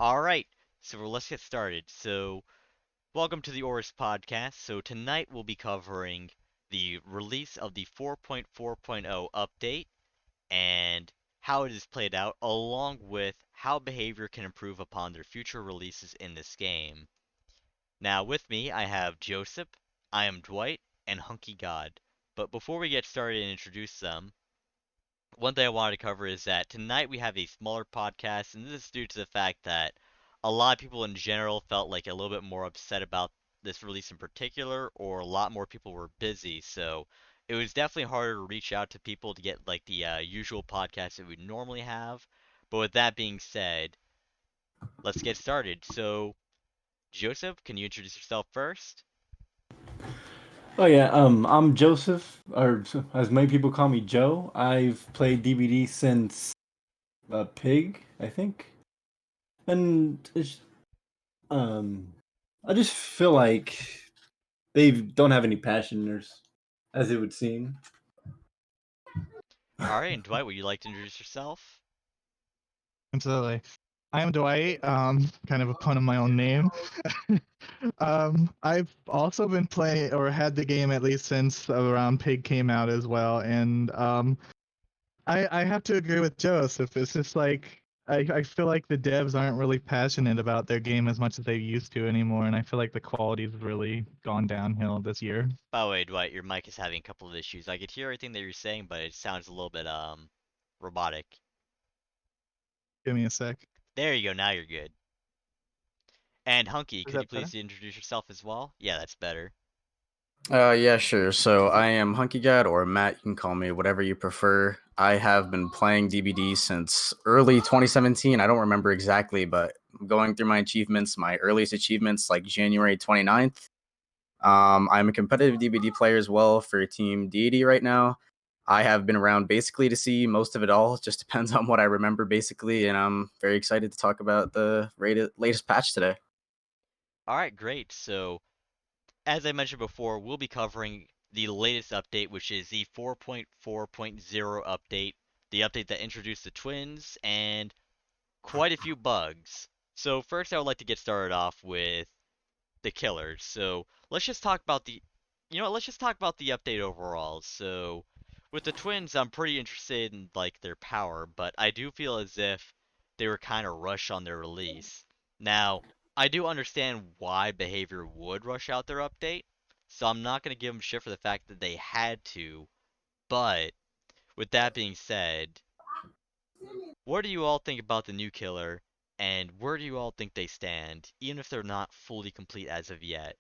Alright, so let's get started. Welcome to the Auris podcast. So, tonight we'll be covering the release of the 4.4.0 update and how it is played out, along with how behavior can improve upon their future releases in this game. Now, with me, I have Joeship, IamDwight, and HunkyGod. But before we get started and introduce them, one thing I wanted to cover is that tonight we have a smaller podcast, and this is due to the fact that a lot of people in general felt like a little bit more upset about this release in particular, or a lot more people were busy. So it was definitely harder to reach out to people to get like the usual podcast that we normally have. But with that being said, let's get started. So, Joseph, can you introduce yourself first? Oh yeah, I'm Joseph, or as many people call me Joe. I've played DBD since Pig, I think, and um, I just feel like they don't have any passioners, as it would seem. Alright, and Dwight, would you like to introduce yourself? Absolutely. I am Dwight, kind of a pun on my own name. I've also been playing or had the game at least since around Pig came out as well, and I have to agree with Joseph. It's just like I feel like the devs aren't really passionate about their game as much as they used to anymore, and I feel like the quality's really gone downhill this year. By the way, Dwight, your mic is having a couple of issues. I could hear everything that you're saying, but it sounds a little bit robotic. Give me a sec. There you go, now you're good. And Hunky, Is could you that better? please introduce yourself as well? Yeah, that's better. Yeah, sure. So I am HunkyGod, or Matt. You can call me whatever you prefer. I have been playing DBD since early 2017. I don't remember exactly, but I'm going through my achievements. My earliest achievements, like January 29th. I'm a competitive DBD player as well for Team Deity right now. I have been around basically to see most of it all. It just depends on what I remember, basically, and I'm very excited to talk about the latest patch today. Alright, great. So, as I mentioned before, we'll be covering the latest update, which is the 4.4.0 update, the update that introduced the twins and quite a few bugs. So, first, I would like to get started off with the killers. So, let's just talk about let's just talk about the update overall. So, with the twins, I'm pretty interested in like their power, but I do feel as if they were kind of rushed on their release. Now, I do understand why behavior would rush out their update, so I'm not going to give them shit for the fact that they had to, but with that being said, what do you all think about the new killer, and where do you all think they stand, even if they're not fully complete as of yet?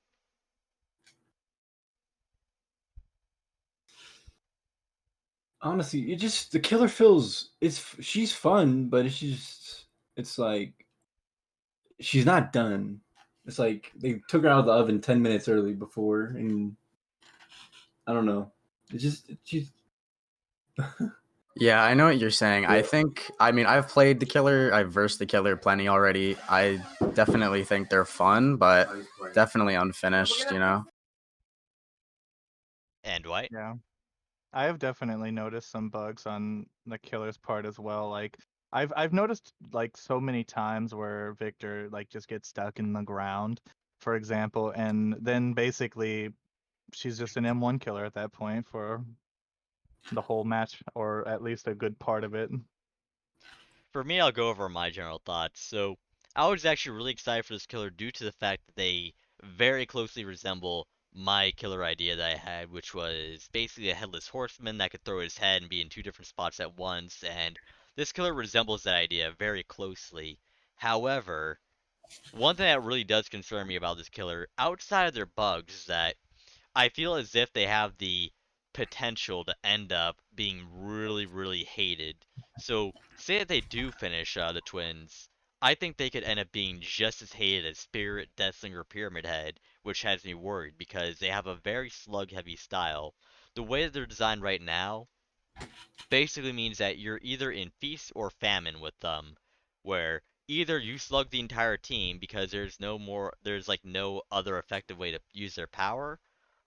Honestly, it just the killer feels she's fun, but it's like she's not done. It's like they took her out of the oven 10 minutes early before, and I don't know. It's just she's Yeah, I know what you're saying. yeah. I mean, I've played the killer, I've versed the killer plenty already. I definitely think they're fun, but definitely unfinished. And White? Yeah. I have definitely noticed some bugs on the killer's part as well. Like I've noticed like so many times where Victor like just gets stuck in the ground, for example, and then basically she's just an M1 killer at that point for the whole match, or at least a good part of it. For me, I'll go over my general thoughts. So, I was actually really excited for this killer due to the fact that they very closely resemble my killer idea that I had, which was basically a headless horseman that could throw his head and be in two different spots at once, and this killer resembles that idea very closely. However, one thing that really does concern me about this killer, outside of their bugs, is that I feel as if they have the potential to end up being really, really hated. So, say that they do finish the twins, I think they could end up being just as hated as Spirit, Deathslinger, Pyramid Head, which has me worried because they have a very slug-heavy style. The way that they're designed right now basically means that you're either in feast or famine with them, where either you slug the entire team because there's like no other effective way to use their power,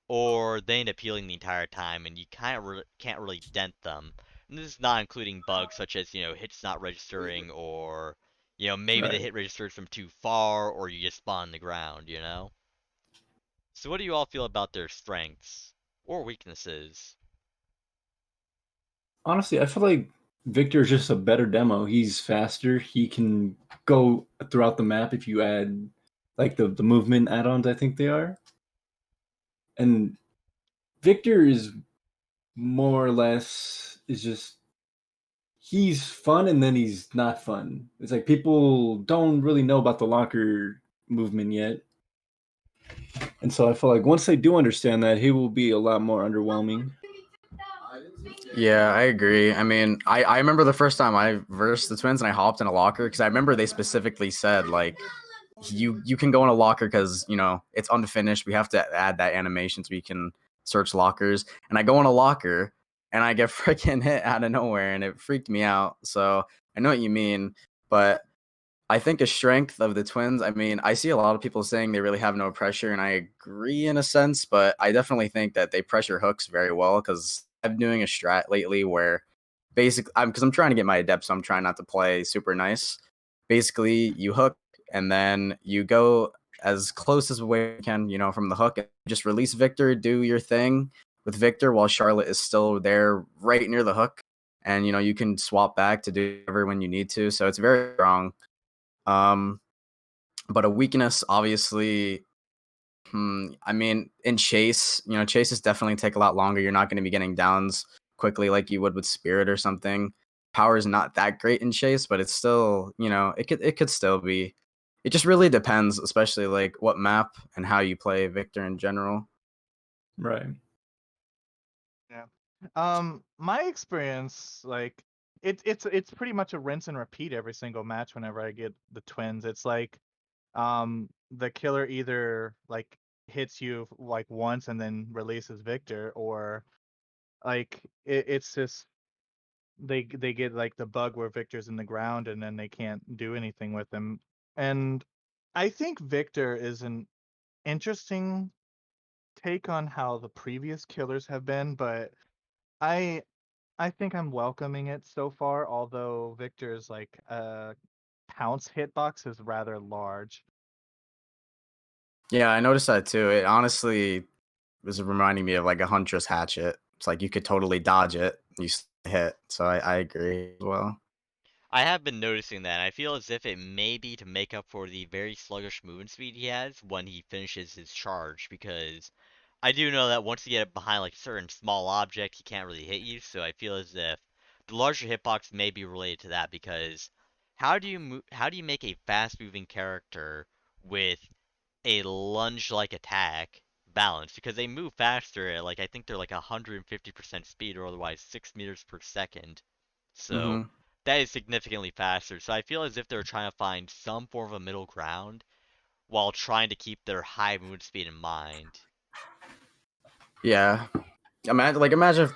or they end up healing the entire time, and you kind of can't really dent them. And this is not including bugs such as hits not registering or Maybe the Right. hit registers from too far, or you just spawn on the ground, So what do you all feel about their strengths or weaknesses? Honestly, I feel like Victor is just a better demo. He's faster. He can go throughout the map if you add like the movement add-ons, I think they are. And Victor is more or less is just he's fun and then he's not fun. It's like people don't really know about the locker movement yet. And so I feel like once they do understand that, he will be a lot more underwhelming. Yeah, I agree. I mean, I remember the first time I versed the twins and I hopped in a locker because I remember they specifically said like you can go in a locker because it's unfinished. We have to add that animation so we can search lockers. And I go in a locker and I get freaking hit out of nowhere and it freaked me out. So I know what you mean, but I think a strength of the twins, I mean, I see a lot of people saying they really have no pressure, and I agree in a sense, but I definitely think that they pressure hooks very well because I'm doing a strat lately where basically, because I'm trying to get my adept, so I'm trying not to play super nice. Basically, you hook and then you go as close as way you can, from the hook, and just release Victor, do your thing with Victor while Charlotte is still there right near the hook. And, you can swap back to do whatever when you need to. So it's very strong. Um, but a weakness, obviously, I mean, in chase, chases definitely take a lot longer. You're not going to be getting downs quickly like you would with Spirit or something. Power is not that great in chase, but it's still, it could still be. It just really depends, especially like what map and how you play Victor in general. Right. Yeah. My experience, like, it's pretty much a rinse and repeat every single match whenever I get the twins. It's like, the killer either like hits you like once and then releases Victor, or like it's just they get like the bug where Victor's in the ground and then they can't do anything with him. And I think Victor is an interesting take on how the previous killers have been, but I I think I'm welcoming it so far, although Victor's like pounce hitbox is rather large. Yeah, I noticed that too. It honestly was reminding me of like a Huntress hatchet. It's like you could totally dodge it, you still hit. So I agree as well. I have been noticing that. I feel as if it may be to make up for the very sluggish movement speed he has when he finishes his charge, because I do know that once you get behind like a certain small object, he can't really hit you. So I feel as if the larger hitbox may be related to that, because how do you make a fast-moving character with a lunge-like attack balanced? Because they move faster at like I think they're like 150% speed or otherwise 6 meters per second. So Hmm. that is significantly faster. So I feel as if they're trying to find some form of a middle ground while trying to keep their high movement speed in mind. Yeah. Imagine if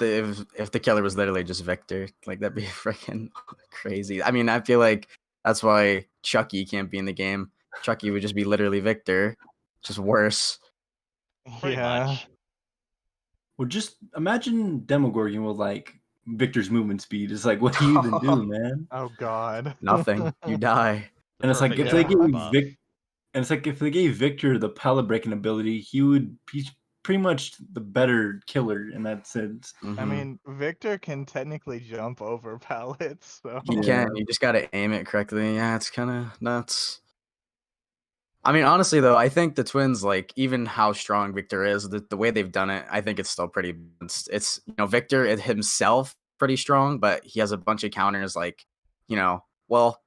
the killer was literally just Victor. Like that'd be freaking crazy. I mean, I feel like that's why Chucky can't be in the game. Chucky would just be literally Victor, just worse. Pretty Yeah. much. Well, just imagine Demogorgon with like Victor's movement speed. It's like, what do you even do, man? Oh God. Nothing. You die. The And it's like perfect if they Yeah. gave Demogorgon buff. And it's like if they gave Victor the pallet breaking ability, he's pretty much the better killer in that sense. I Hmm. mean, Victor can technically jump over pallets, He so Yeah. can. You just gotta aim it correctly. Yeah, it's kind of nuts. I mean, honestly, though, I think the twins, like, even how strong Victor is, the way they've done it, I think it's still pretty. It's Victor himself pretty strong, but he has a bunch of counters. Like, well,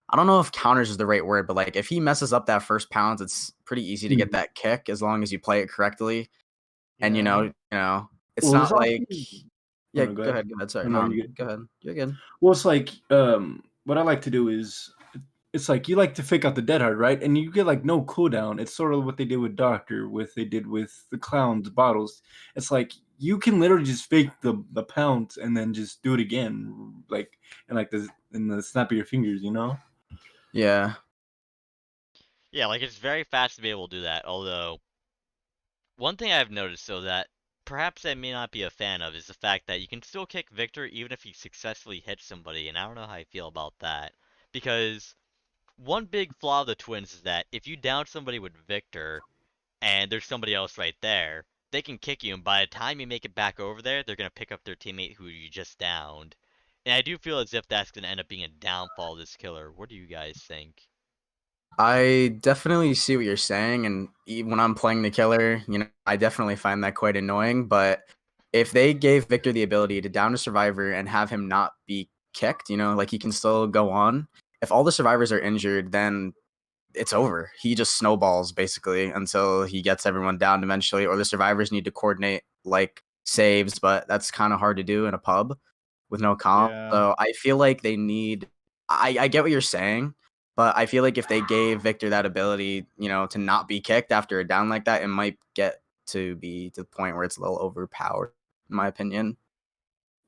I don't know if counters is the right word, but like, if he messes up that first pounce, it's pretty easy to get Mhm. that kick as long as you play it correctly. And yeah. it's Well, there's not also like, oh yeah. no, go Go ahead. ahead. Go ahead. Sorry, Oh no, no, you good. go ahead. You're good. Well, it's like what I like to do is it's like you like to fake out the dead hard, right? And you get like no cooldown. It's sort of what they did with Doctor, with they did with the clowns bottles. It's like you can literally just fake the pounce and then just do it again, like in the snap of your fingers, you know? Yeah. Yeah, like it's very fast to be able to do that. Although, one thing I've noticed, though, that perhaps I may not be a fan of is the fact that you can still kick Victor even if he successfully hits somebody, and I don't know how I feel about that. Because one big flaw of the twins is that if you down somebody with Victor and there's somebody else right there, they can kick you, and by the time you make it back over there, they're gonna pick up their teammate who you just downed. And I do feel as if that's gonna end up being a downfall of this killer. What do you guys think? I definitely see what you're saying, and when I'm playing the killer, I definitely find that quite annoying. But if they gave Victor the ability to down a survivor and have him not be kicked, like he can still go on. If all the survivors are injured, then it's over. He just snowballs basically until he gets everyone down eventually, or the survivors need to coordinate like saves, but that's kind of hard to do in a pub with no comp. Yeah. So I feel like they need. I get what you're saying, but I feel like if they gave Victor that ability, to not be kicked after a down like that, it might get to be to the point where it's a little overpowered, in my opinion.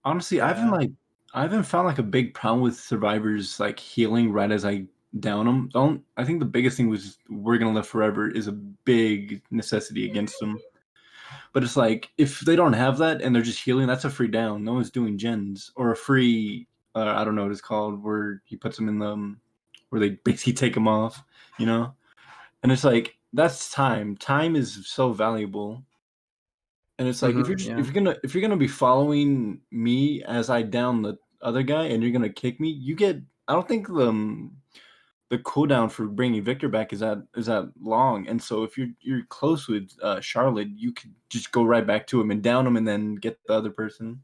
Honestly, Yeah. I haven't found like a big problem with survivors like healing right as I down them. I think the biggest thing was we're gonna live forever is a big necessity against them. But it's like if they don't have that and they're just healing, that's a free down. No one's doing gens or a free. I don't know what it's called, where he puts them in the where they basically take them off, you know. And it's like that's time. Time is so valuable. And it's like Yeah. if you're gonna be following me as I down the other guy and you're gonna kick me, you get. I don't think the cooldown for bringing Victor back is that long. And so if you're close with Charlotte, you could just go right back to him and down him and then get the other person.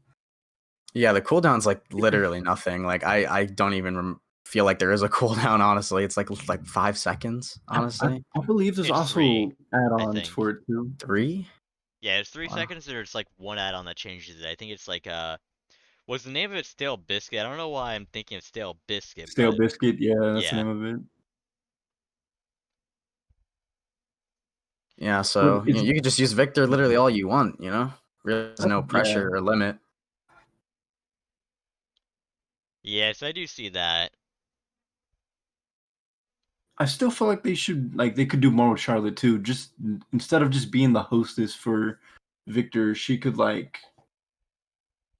Yeah, the cooldown's like literally nothing. Like I don't even feel like there is a cooldown. Honestly, it's like 5 seconds. Honestly, I believe there's It's also 3, I add-ons think. for it too. 3. Yeah, it's 3 Wow. seconds, and there's like one add-on that changes it. I think it's like was the name of it Stale Biscuit? I don't know why I'm thinking of Stale Biscuit, Stale but biscuit, yeah, that's the yeah. name of it. Yeah, But so it's you can just use Victor literally all you want. There's no yeah. pressure or limit. Yes, I do see that. I still feel like they could do more with Charlotte too. Just instead of just being the hostess for Victor, she could like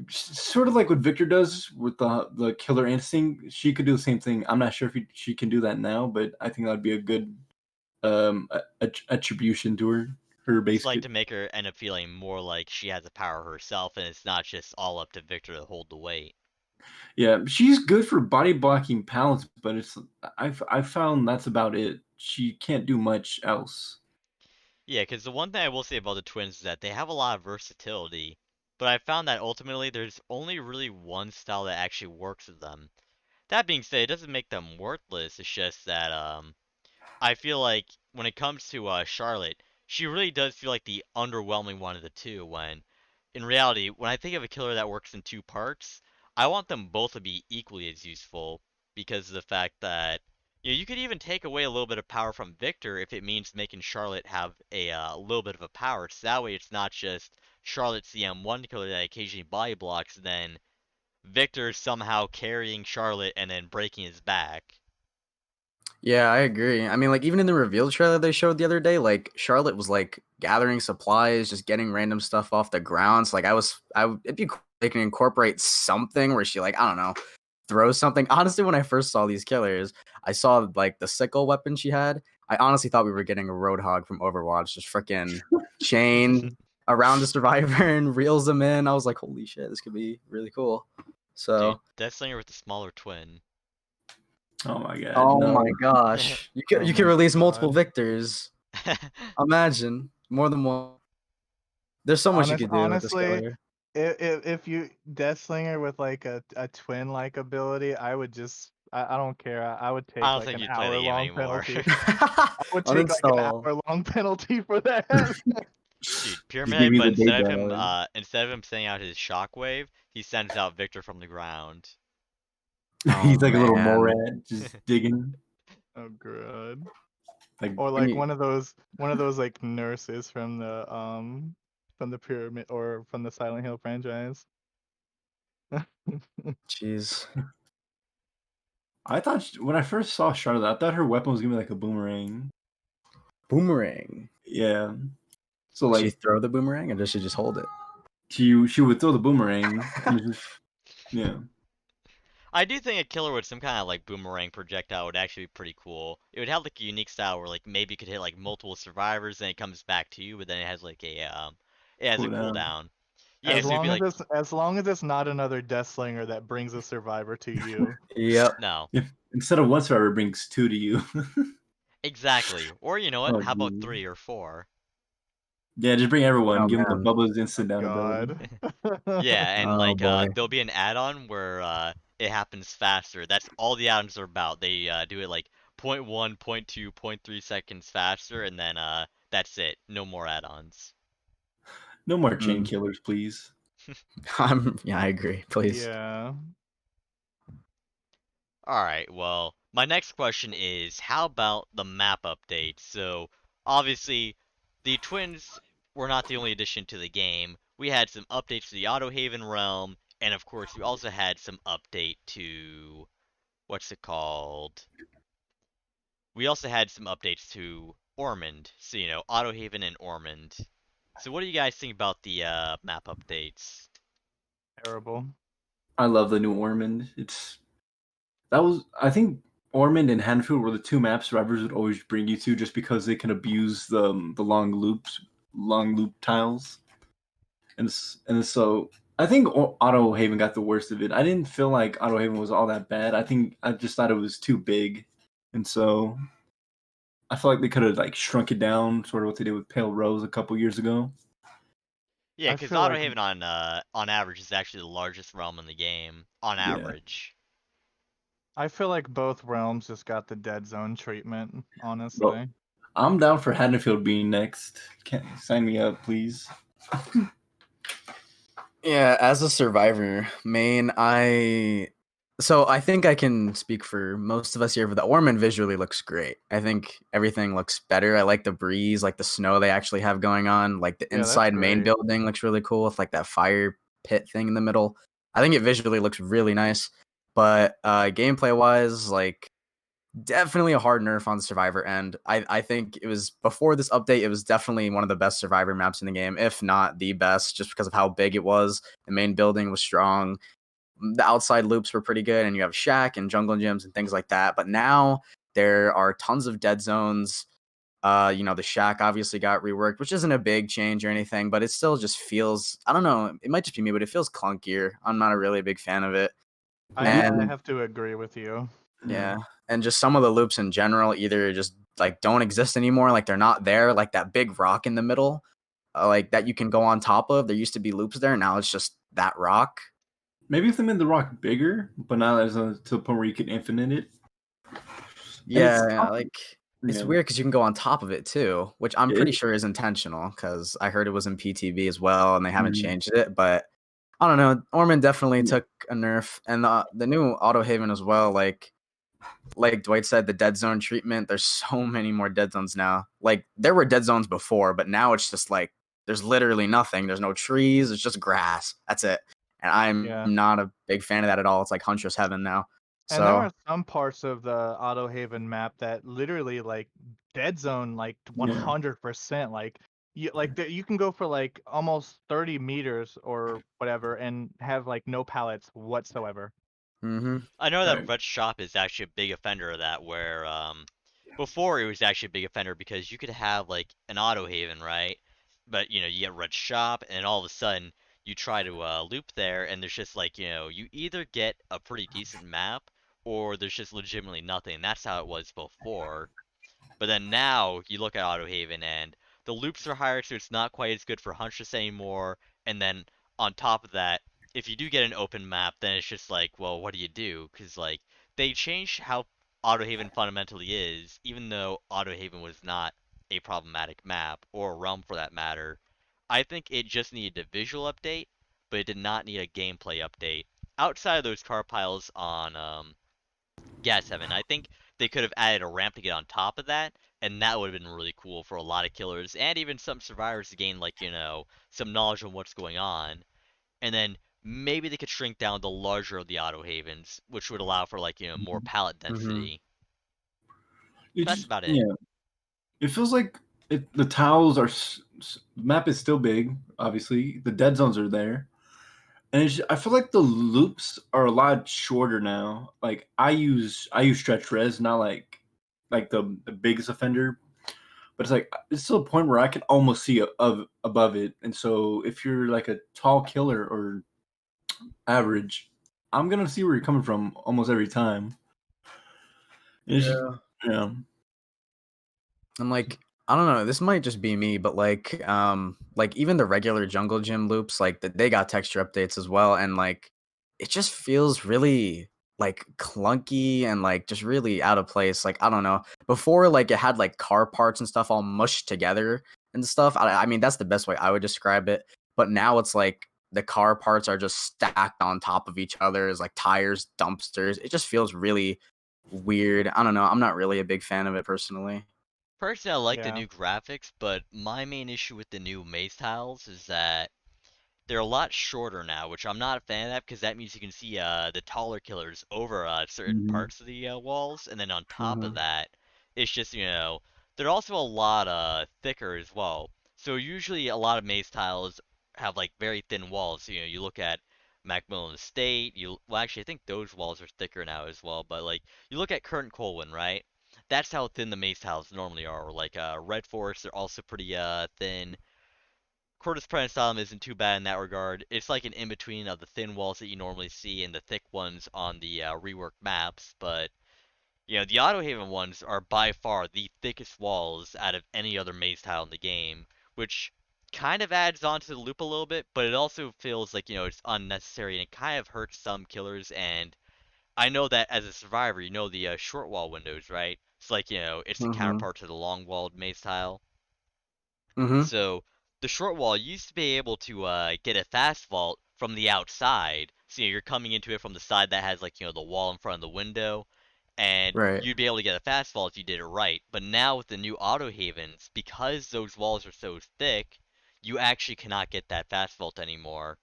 sort of like what Victor does with the killer instinct. She could do the same thing. I'm not sure if she can do that now, but I think that'd be a good attribution to her It's like basically. to make her end up feeling more like she has the power herself, and it's not just all up to Victor to hold the weight. Yeah, she's good for body blocking pallets, but I've found that's about it. She can't do much else. Yeah, because the one thing I will say about the twins is that they have a lot of versatility, but I found that ultimately there's only really one style that actually works with them. That being said, it doesn't make them worthless. It's just that I feel like when it comes to Charlotte, she really does feel like the underwhelming one of the two. When in reality, when I think of a killer that works in 2 parts, I want them both to be equally as useful because of the fact that you could even take away a little bit of power from Victor if it means making Charlotte have a little bit of a power. So that way, it's not just Charlotte's the M1 killer that occasionally body blocks, then Victor somehow carrying Charlotte and then breaking his back. Yeah, I agree. I mean, like even in the reveal trailer they showed the other day, like Charlotte was like gathering supplies, just getting random stuff off the ground. So, like it'd be cool if they can incorporate something where she like I don't know throws something. Honestly, when I first saw these killers, I saw like the sickle weapon she had. I honestly thought we were getting a Roadhog from Overwatch, just freaking chain around the survivor and reels them in. I was like, holy shit, this could be really cool. Dude, So, Deathslinger with the smaller twin. Oh my god, oh no. my gosh, you Oh can my release multiple God. victors. Imagine more than one. There's so much you could do with this Honestly, killer. if you Deathslinger with like a twin like ability, I would just I don't care. I would I take don't like think an you'd play the hour game long anymore. penalty. I would take like an Uninstall. hour long penalty for that. Dude, Just Pyramid give Head, me but the day dog. instead of him sending out his shockwave, he sends out Victor from the ground. Oh He's like a little man, Morad, just digging. Oh god. Like Or when like you one of those like nurses from the pyramid or from the Silent Hill franchise. jeez, I thought when I first saw Charlotte, I thought her weapon was gonna be like a boomerang. boomerang. Yeah. So Does she like throw the boomerang or does she just hold it? she would throw the boomerang and it's just yeah. I do think a killer with some kind of like boomerang projectile would actually be pretty cool. It would have like a unique style where like maybe you could hit like multiple survivors and it comes back to you, but then it has like it has a Cooldown. cooldown. Yeah, As so it'd be long as like it's not another death slinger that brings a survivor to you. Yep. no, If instead of one survivor, it brings two to you. exactly. Or you know what? Oh, How about geez. 3 or 4? Yeah, just bring everyone. Oh Give them the man. Bubba's Oh instant down ability. God. Yeah, and Oh like boy. there'll be an add-on where it happens faster. That's all the add-ons are about. They do it like point 0.1, point 0.2, point 0.3 seconds faster, and then that's it. No more add-ons. No more chain Mm. killers, please. Yeah, I agree. Please. Yeah. Alright, well, my next question is how about the map update? So, obviously, the twins were not the only addition to the game. We had some updates to the Autohaven realm, and of course, we also had some update to what's it called? We also had some updates to Ormond. So, you know, Autohaven and Ormond. So, what do you guys think about the map updates? Terrible. I love the new Ormond. I think Ormond and Hanfield were the two map survivors would always bring you to just because they can abuse the long loop tiles, and so I think Auto Haven got the worst of it. I didn't feel like Auto Haven was all that bad. I just thought it was too big, and so I feel like they could have like shrunk it down, sort of what they did with Pale Rose a couple years ago. Yeah, I because feel like Autohaven on average is actually the largest realm in the game. On Yeah, average. both realms just got the dead zone treatment, but honestly. I'm down for Haddonfield being next. Can sign me up, please. Yeah, as a survivor, main, I think I can speak for most of us here, but the Ormond visually looks great. I think everything looks better. I like the breeze, like the snow they actually have going on. Like the Yeah, that's inside main great. building looks really cool with like that fire pit thing in the middle. I think it visually looks really nice. But gameplay wise, like definitely a hard nerf on the survivor end. I think it was before this update, it was definitely one of the best survivor maps in the game, if not the best, just because of how big it was. The main building was strong. The outside loops were pretty good, and you have shack and jungle gyms and things like that. But now there are tons of dead zones. The shack obviously got reworked, which isn't a big change or anything, but it still just feels, I don't know, it might just be me, but it feels clunkier. I'm not a really big fan of it. I And have to agree with you. yeah, and just some of the loops in general either just like don't exist anymore, like they're not there, like that big rock in the middle, like that you can go on top of. There used to be loops there, now it's just that rock. Maybe if they made the rock bigger, but not to the point where you can infinite it. And Yeah, like it's yeah, weird because you can go on top of it too, which I'm it, pretty sure is intentional because I heard it was in PTB as well, and they haven't mhm. changed it. But I don't know. Ormond definitely Yeah. took a nerf, and the new Auto Haven as well. Like Dwight said, the dead zone treatment. There's so many more dead zones now. Like there were dead zones before, but now it's just like there's literally nothing. There's no trees. It's just grass. That's it. And I'm Yeah. not a big fan of that at all. It's like Huntress Heaven now. And there So are some parts of the Auto Haven map that literally like dead zone like Yeah. 100%. Like you can go for like almost 30 meters or whatever and have like no pallets whatsoever. I know that Right. Red Shop is actually a big offender of that, where before it was actually a big offender because you could have like an Autohaven, right? But you know, you get Red Shop, and all of a sudden you try to loop there, and there's just like, you know, you either get a pretty decent map or there's just legitimately nothing. That's how it was before. But then now you look at Autohaven and the loops are higher, so it's not quite as good for Huntress anymore. And then on top of that, if you do get an open map, then it's just like, well, what do you do? Because like they changed how Autohaven fundamentally is, even though Autohaven was not a problematic map or a realm for that matter. I think it just needed a visual update, but it did not need a gameplay update. Outside of those car piles on Gas Heaven. I think they could have added a ramp to get on top of that, and that would have been really cool for a lot of killers and even some survivors to gain, like, you know, some knowledge on what's going on. And then maybe they could shrink down the larger of the auto havens, which would allow for, like, you know, more pallet mm-hmm. density. It That's just about it. yeah. It feels like the tiles are. The map is still big. Obviously, the dead zones are there, And I feel like the loops are a lot shorter now. Like I use stretch res, not like the biggest offender, but it's like it's to a point where I can almost see above it. And so if you're like a tall killer or average, I'm gonna see where you're coming from almost every time. It's just, Yeah. yeah. And like, I don't know, this might just be me, but like even the regular jungle gym loops, like they got texture updates as well, and like it just feels really like clunky and like just really out of place. Like, I don't know. Before, like it had like car parts and stuff all mushed together and stuff. I mean, that's the best way I would describe it. But now it's like the car parts are just stacked on top of each other as like tires, dumpsters. It just feels really weird. I don't know. I'm not really a big fan of it personally. Personally, I like the Yeah. new graphics, but my main issue with the new maze tiles is that they're a lot shorter now, which I'm not a fan of because that means you can see the taller killers over certain Mhm. parts of the walls, and then on top of Uh-huh. that, it's just they're also a lot thicker as well. So usually a lot of maze tiles have like very thin walls. You look at Macmillan Estate. Well, actually, I think those walls are thicker now as well. But like you look at Current Colwyn, right? That's how thin the maze tiles normally are. Or like Red Forest, they're also pretty thin. Cortis Prime Asylum isn't too bad in that regard. It's like an in-between of the thin walls that you normally see and the thick ones on the rework maps, but the Autohaven ones are by far the thickest walls out of any other maze tile in the game, which kind of adds on to the loop a little bit, but it also feels like, it's unnecessary and it kind of hurts some killers, and I know that as a survivor, the short wall windows, right? It's like, it's the Mhm. counterpart to the long walled maze tile. Mhm. So the short wall used to be able to get a fast vault from the outside. So you're coming into it from the side that has like the wall in front of the window, and Right. you'd be able to get a fast vault if you did it right. But now with the new auto havens, because those walls are so thick, you actually cannot get that fast vault anymore.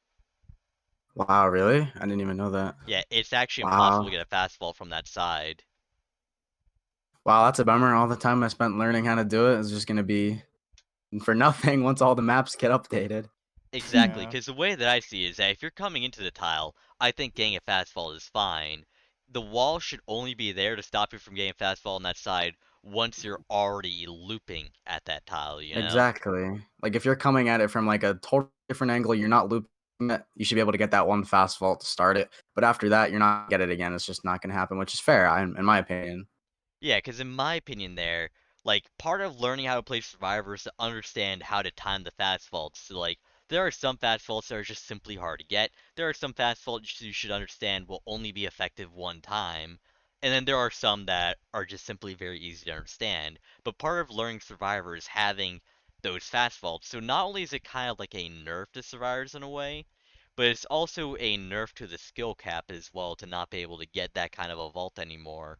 Wow, really? I didn't even know that. Yeah, it's actually impossible to Wow. get a fast vault from that side. Wow, that's a bummer. All the time I spent learning how to do it is just gonna be for nothing once all the maps get updated. Exactly, Yeah. because the way that I see it is that if you're coming into the tile, I think getting a fast fall is fine. The wall should only be there to stop you from getting a fast fall on that side once you're already looping at that tile. Exactly. Like if you're coming at it from like a totally different angle, you're not looping it, you should be able to get that one fast vault to start it. But after that, you're not gonna get it again. It's just not gonna happen, which is fair, in my opinion. Yeah, because in my opinion like, part of learning how to play Survivor is to understand how to time the fast faults. So, like, there are some fast faults that are just simply hard to get. There are some fast faults you should understand will only be effective one time. And then there are some that are just simply very easy to understand. But part of learning Survivor is having those fast faults. So not only is it kind of like a nerf to Survivors in a way, but it's also a nerf to the skill cap as well to not be able to get that kind of a vault anymore.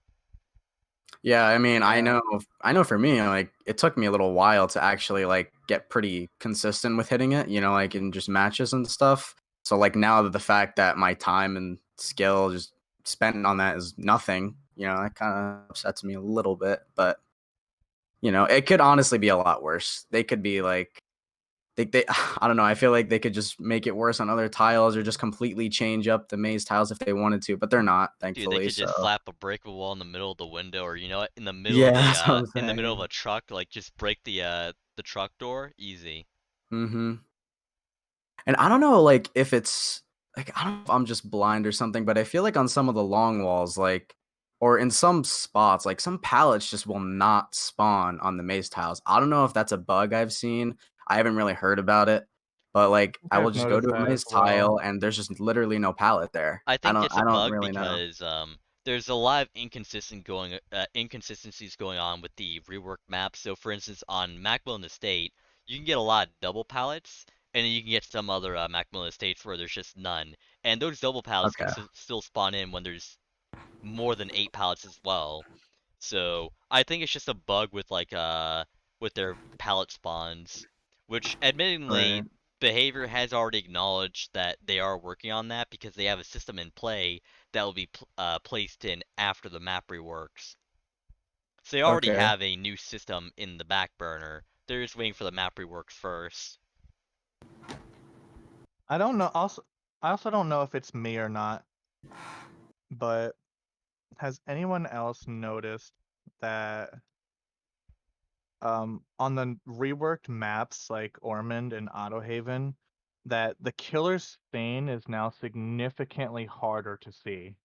Yeah, I mean, I Yeah. know I know for me, like it took me a little while to actually like get pretty consistent with hitting it, like in just matches and stuff. So like now that the fact that my time and skill just spent on that is nothing, that kind of upsets me a little bit, but it could honestly be a lot worse. They could be like they I don't know, I feel like they could just make it worse on other tiles or just completely change up the maze tiles if they wanted to, but they're not, Dude, they thankfully. could So just slap a breakable wall in the middle of the window, or what, in the middle yeah, of that's what I'm in the middle of saying. a truck, like just break the truck door, easy. Mhm. And I don't know, like, if it's like, I don't know if I'm just blind or something, but I feel like on some of the long walls, like, or in some spots, like some pallets just will not spawn on the maze tiles. I don't know if that's a bug I've seen. I haven't really heard about it, but like, I I think will I've just go noticed to a that as maze well. tile and there's just literally no pallet there. I I think don't, it's a I don't bug really know. because there's a lot of inconsistencies going on with the rework map. So, for instance, on Macmillan Estate, you can get a lot of double pallets, and then you can get some other Macmillan Estates where there's just none. And those double pallets can Okay. still spawn in when there's more than 8 pallets as well. So I think it's just a bug with with their pallet spawns, which admittedly Right. Behavior has already acknowledged that they are working on that because they have a system in play that will be placed in after the map reworks. So they already Okay. have a new system in the back burner. They're just waiting for the map reworks first. I don't know. Also, I also don't know if it's me or not, but has anyone else noticed that on the reworked maps like Ormond and Autohaven, that the killer's stain is now significantly harder to see?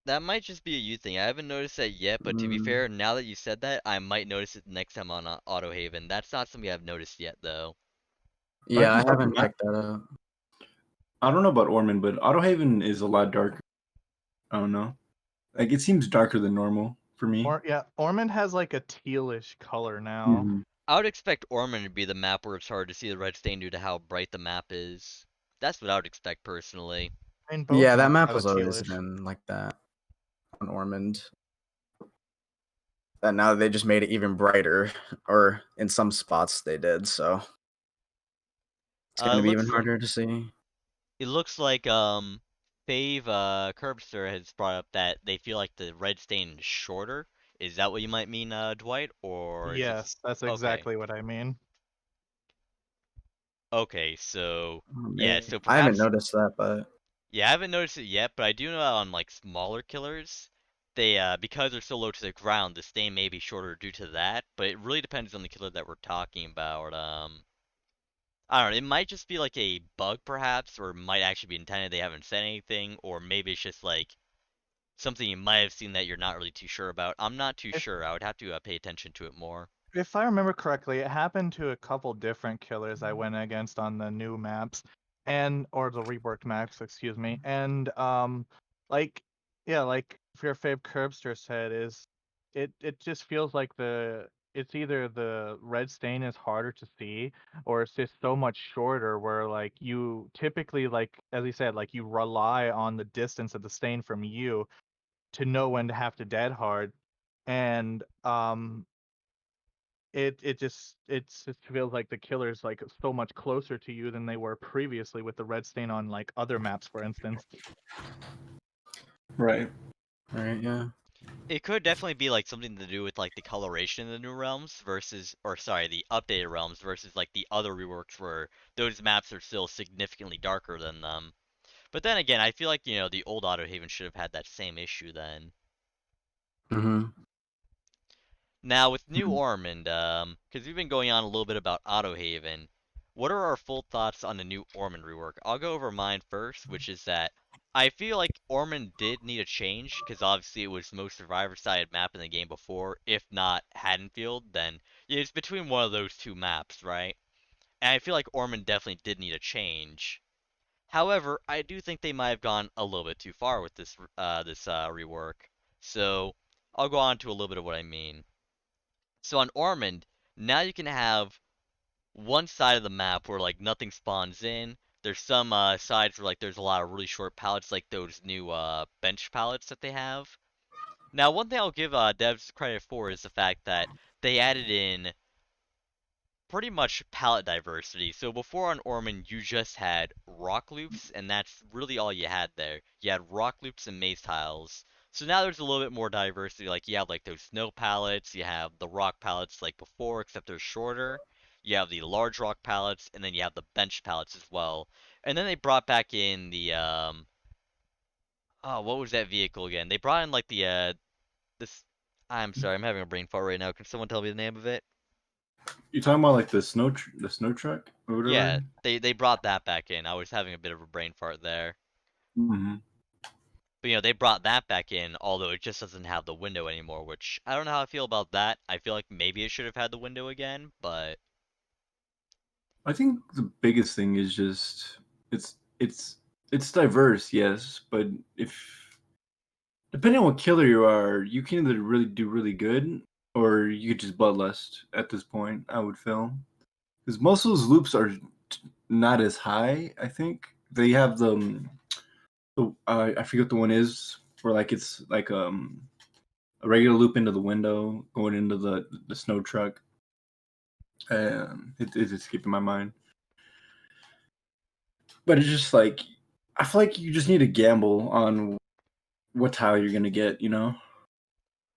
That might just be a you thing. I haven't noticed that yet, but to be Mm, fair, now that you said that, I might notice it next time on Autohaven. That's not something I've noticed yet, though. I yeah, I just thought the haven't map. checked that out. I don't know about Ormond, but Autohaven is a lot darker. I don't know. Like it seems darker than normal for me. Or yeah, Ormond has like a tealish color now. Mhm. I would expect Ormond to be the map where it's hard to see the red stain due to how bright the map is. That's what I would expect personally. I mean, both Yeah, that maps map have a has always tealish. been like that on Ormond. And now they just made it even brighter, or in some spots they did. So it's It gonna be even looks harder to see. like Fave Curbster has brought up that they feel like the red stain is shorter. Is that what you might mean, Dwight? Or is it Yes, that's okay? exactly what I mean. Okay, so yeah, Man, so I haven't perhaps noticed that, but yeah, I haven't noticed it yet, but I do know that on like smaller killers, they because they're so low to the ground, the stain may be shorter due to that, but it really depends on the killer that we're talking about. I don't know, it might just be like a bug perhaps, or it might actually be intended they haven't said anything, or maybe it's just like something you might have seen that you're not really too sure about. I'm not too If sure. I would have to pay attention to it more. if I remember correctly, it happened to a couple different killers I went against on the new maps and or the reworked maps, excuse me. And like yeah, like your fave Curbster said is it just feels like it's either the red stain is harder to see or it's just so much shorter where like you typically like as he said like you rely on the distance of the stain from you to know when to have to dead hard and it just feels like the killer's like so much closer to you than they were previously with the red stain on like other maps, for instance. Right. right, yeah. It could definitely be like something to do with like the coloration in the new realms versus, or sorry, the updated realms versus like the other reworks where those maps are still significantly darker than them. But then again, I feel like, the old Autohaven should have had that same issue then. Mm-hmm. Now with New Ormond, because we've been going on a little bit about Autohaven, what are our full thoughts on the new Ormond rework? I'll go over mine first, which is that I feel like Ormond did need a change, because obviously it was the most survivor-sided map in the game before. If not Haddonfield, then yeah, it's between one of those two maps, right? And I feel like Ormond definitely did need a change. However, I do think they might have gone a little bit too far with this rework. So I'll go on to a little bit of what I mean. So on Ormond, now you can have one side of the map where like nothing spawns in. There's some sides where like there's a lot of really short pallets, like those new bench pallets that they have. Now, one thing I'll give devs credit for is the fact that they added in pretty much pallet diversity. So before on Ormond, you just had rock loops, and that's really all you had there. You had rock loops and maze tiles. So now there's a little bit more diversity. Like you have like those snow pallets, you have the rock pallets like before, except they're shorter. You have the large rock pallets, and then you have the bench pallets as well. And then they brought back in the oh, what was that vehicle again? They brought in like this. I'm sorry, I'm having a brain fart right now. Can someone tell me the name of it? You talking about like the the snow truck or Yeah, whatever? they brought that back in. I was having a bit of a brain fart there. Hmm. But they brought that back in, although it just doesn't have the window anymore, which I don't know how I feel about that. I feel like maybe it should have had the window again, but I think the biggest thing is just it's it's it's diverse, yes, but if depending on what killer you are, you can either really do really good or you could just bloodlust at this point. I would feel because most of those loops are not as high. I think they have I forget what the one is where like it's like a regular loop into the window going into the snow truck. It's escaping my mind. But it's just like I feel like you just need to gamble on what tile you're gonna get, you know?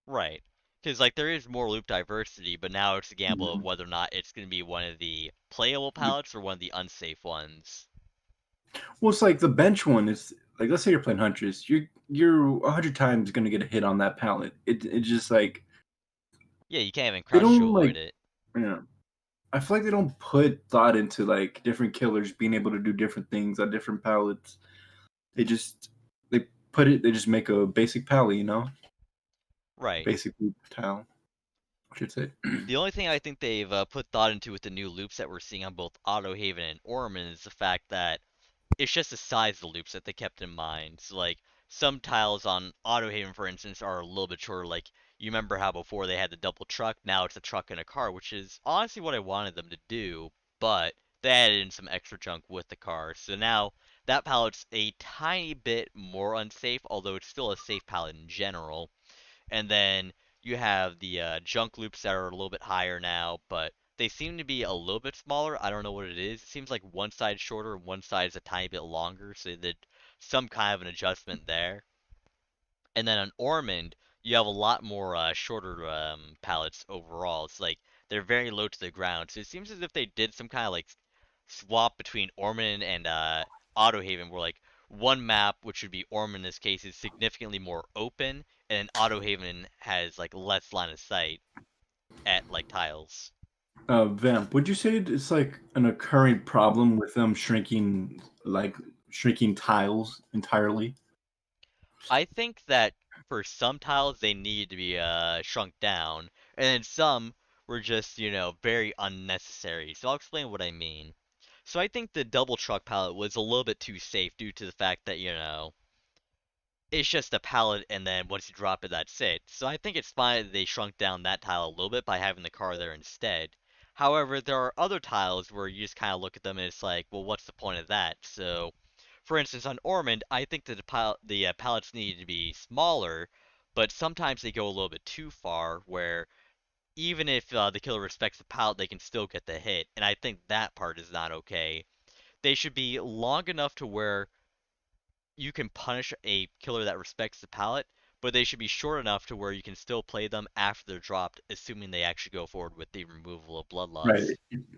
right. Because like there is more loop diversity, but now it's a gamble of Mhm. whether or not it's going to be one of the playable pallets or one of the unsafe ones. Well, it's like the bench one is like, let's say you're playing Huntress, you're 100 times gonna get a hit on that pallet. It's just like Yeah, you can't even they crouch to don't avoid like, it. you know, I feel like they don't put thought into like different killers being able to do different things on different pallets. They just they just make a basic pallet, you know, Right. basic loop tile, I should say. The only thing I think they've put thought into with the new loops that we're seeing on both Autohaven and Ormond is the fact that it's just the size of the loops that they kept in mind. So like some tiles on Autohaven, for instance, are a little bit shorter. Like you remember how before they had the double truck, now it's a truck and a car, which is honestly what I wanted them to do, but they added in some extra junk with the car. So now that pallet's a tiny bit more unsafe, although it's still a safe pallet in general. And then you have the junk loops that are a little bit higher now, but they seem to be a little bit smaller. I don't know what it is. It seems like one side's shorter and one side's a tiny bit longer, so they did some kind of an adjustment there. And then on Ormond, you have a lot more shorter pallets overall. It's like they're very low to the ground. So it seems as if they did some kind of like swap between Ormond and Autohaven, where like one map, which would be Ormond in this case, is significantly more open, and Autohaven has like less line of sight at like tiles. Vamp, would you say it's like an occurring problem with them shrinking tiles entirely? I think that for some tiles they need to be shrunk down, and then some were just, very unnecessary. So I'll explain what I mean. So I think the double truck pallet was a little bit too safe due to the fact that, it's just a pallet and then once you drop it, that's it. So I think it's fine that they shrunk down that tile a little bit by having the car there instead. However, there are other tiles where you just kind of look at them and it's like, well, what's the point of that? So, for instance, on Ormond, I think that the pallets need to be smaller, but sometimes they go a little bit too far where even if the killer respects the pallet, they can still get the hit, and I think that part is not okay. They should be long enough to where you can punish a killer that respects the palette, but they should be short enough to where you can still play them after they're dropped, assuming they actually go forward with the removal of blood Right. loss.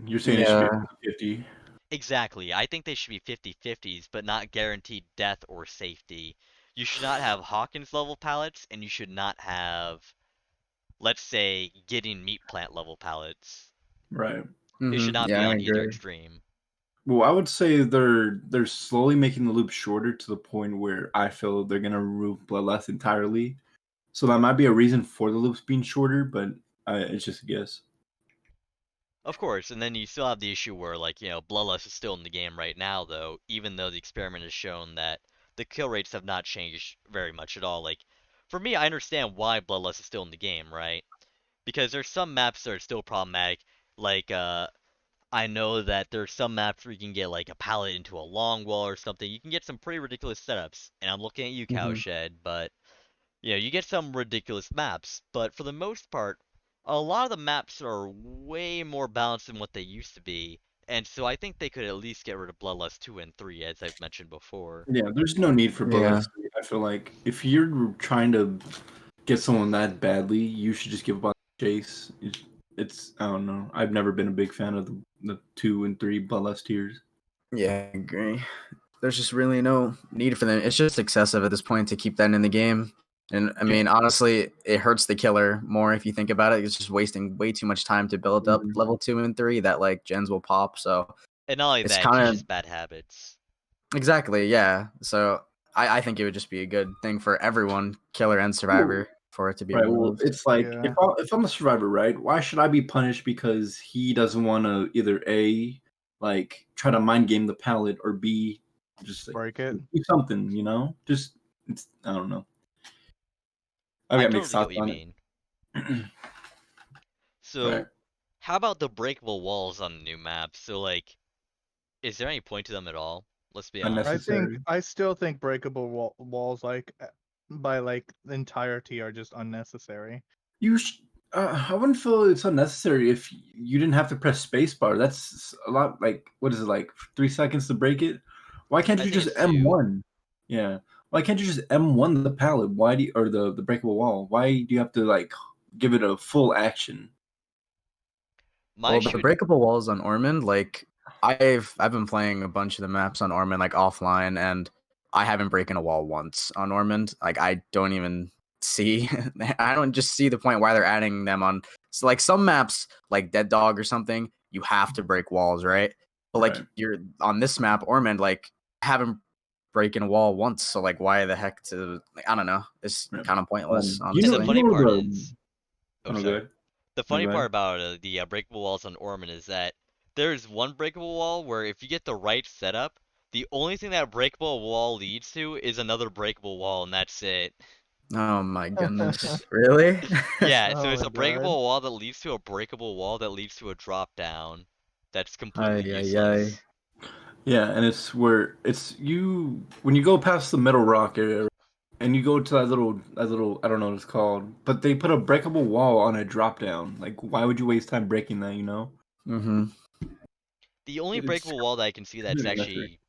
You're saying it should Yeah. be 50. Exactly. I think they should be 50-50s, but not guaranteed death or safety. You should not have Hawkins level pallets, and you should not have, let's say, getting meat plant level pallets. Right. It should not be Yeah, I on either agree. extreme. Well, I would say they're slowly making the loop shorter to the point where I feel they're gonna remove bloodlust entirely. So that might be a reason for the loops being shorter, but it's just a guess. Of course, and then you still have the issue where, like, Bloodlust is still in the game right now, though, even though the experiment has shown that the kill rates have not changed very much at all. Like, for me, I understand why Bloodlust is still in the game, right? Because there's some maps that are still problematic. Like, I know that there's some maps where you can get, like, a pallet into a long wall or something. You can get some pretty ridiculous setups, and I'm looking at you, Mhm. Cowshed, but you get some ridiculous maps, but for the most part, a lot of the maps are way more balanced than what they used to be, and so I think they could at least get rid of Bloodlust 2 and 3, as I've mentioned before. Yeah, there's no need for Yeah. bloodlust. I feel like if you're trying to get someone that badly, you should just give up on the chase. It's I don't know. I've never been a big fan of the 2 and 3 bloodlust tiers. Yeah, I agree. There's just really no need for them. It's just excessive at this point to keep that in the game. And I mean, honestly, it hurts the killer more if you think about it. It's just wasting way too much time to build up Mhm. level 2 and 3 that like gens will pop. So And not only it's that, it kind teaches of bad habits. exactly, yeah. So I think it would just be a good thing for everyone, killer and Well, survivor, for it to be right. Well, removed. it's like Yeah. if I'm a survivor, right? Why should I be punished because he doesn't want to either A, like try to mind game the pallet, or B, just like Break it. do something, you know? Just I don't know. I've I got mixed totally get thoughts what you on mean. it. Right. So, how about the breakable walls on the new map? So, like, is there any point to them at all? Let's be honest. Unnecessary. I still think breakable walls by like the entirety are just unnecessary. You sh- I wouldn't feel it's unnecessary if you didn't have to press spacebar. That's a lot. Like, what is it, like 3 seconds to break it? Why can't I you think just it's 2. M1? Yeah. Why can't you just M1 the pallet? Why do you, or the breakable wall? Why do you have to like give it a full action? My Well, the issue. breakable walls on Ormond, like I've been playing a bunch of the maps on Ormond like offline, and I haven't broken a wall once on Ormond. Like I don't even see, I don't just see the point why they're adding them on. So like some maps, like Dead Dog or something, you have to break walls, right? But like Right. you're on this map, Ormond, like I haven't breaking a wall once. So like, why the heck to? Like, I don't know. It's Yeah. kind of pointless, And the honestly. funny part is, Oh, oh no, go sorry, ahead. the No, funny go part ahead. about the breakable walls on Ormond is that there's one breakable wall where if you get the right setup, the only thing that breakable wall leads to is another breakable wall, and that's it. Oh my goodness, really? Yeah, so Oh it's my a god. breakable wall that leads to a breakable wall that leads to a drop down. That's completely Ay ay ay. useless. Yeah, and it's where it's you when you go past the Middle Rock area, and you go to that little I don't know what it's called, but they put a breakable wall on a drop down. Like, why would you waste time breaking that? You know, Mm-hmm. The only it's breakable wall that I can see that's really unnecessary. actually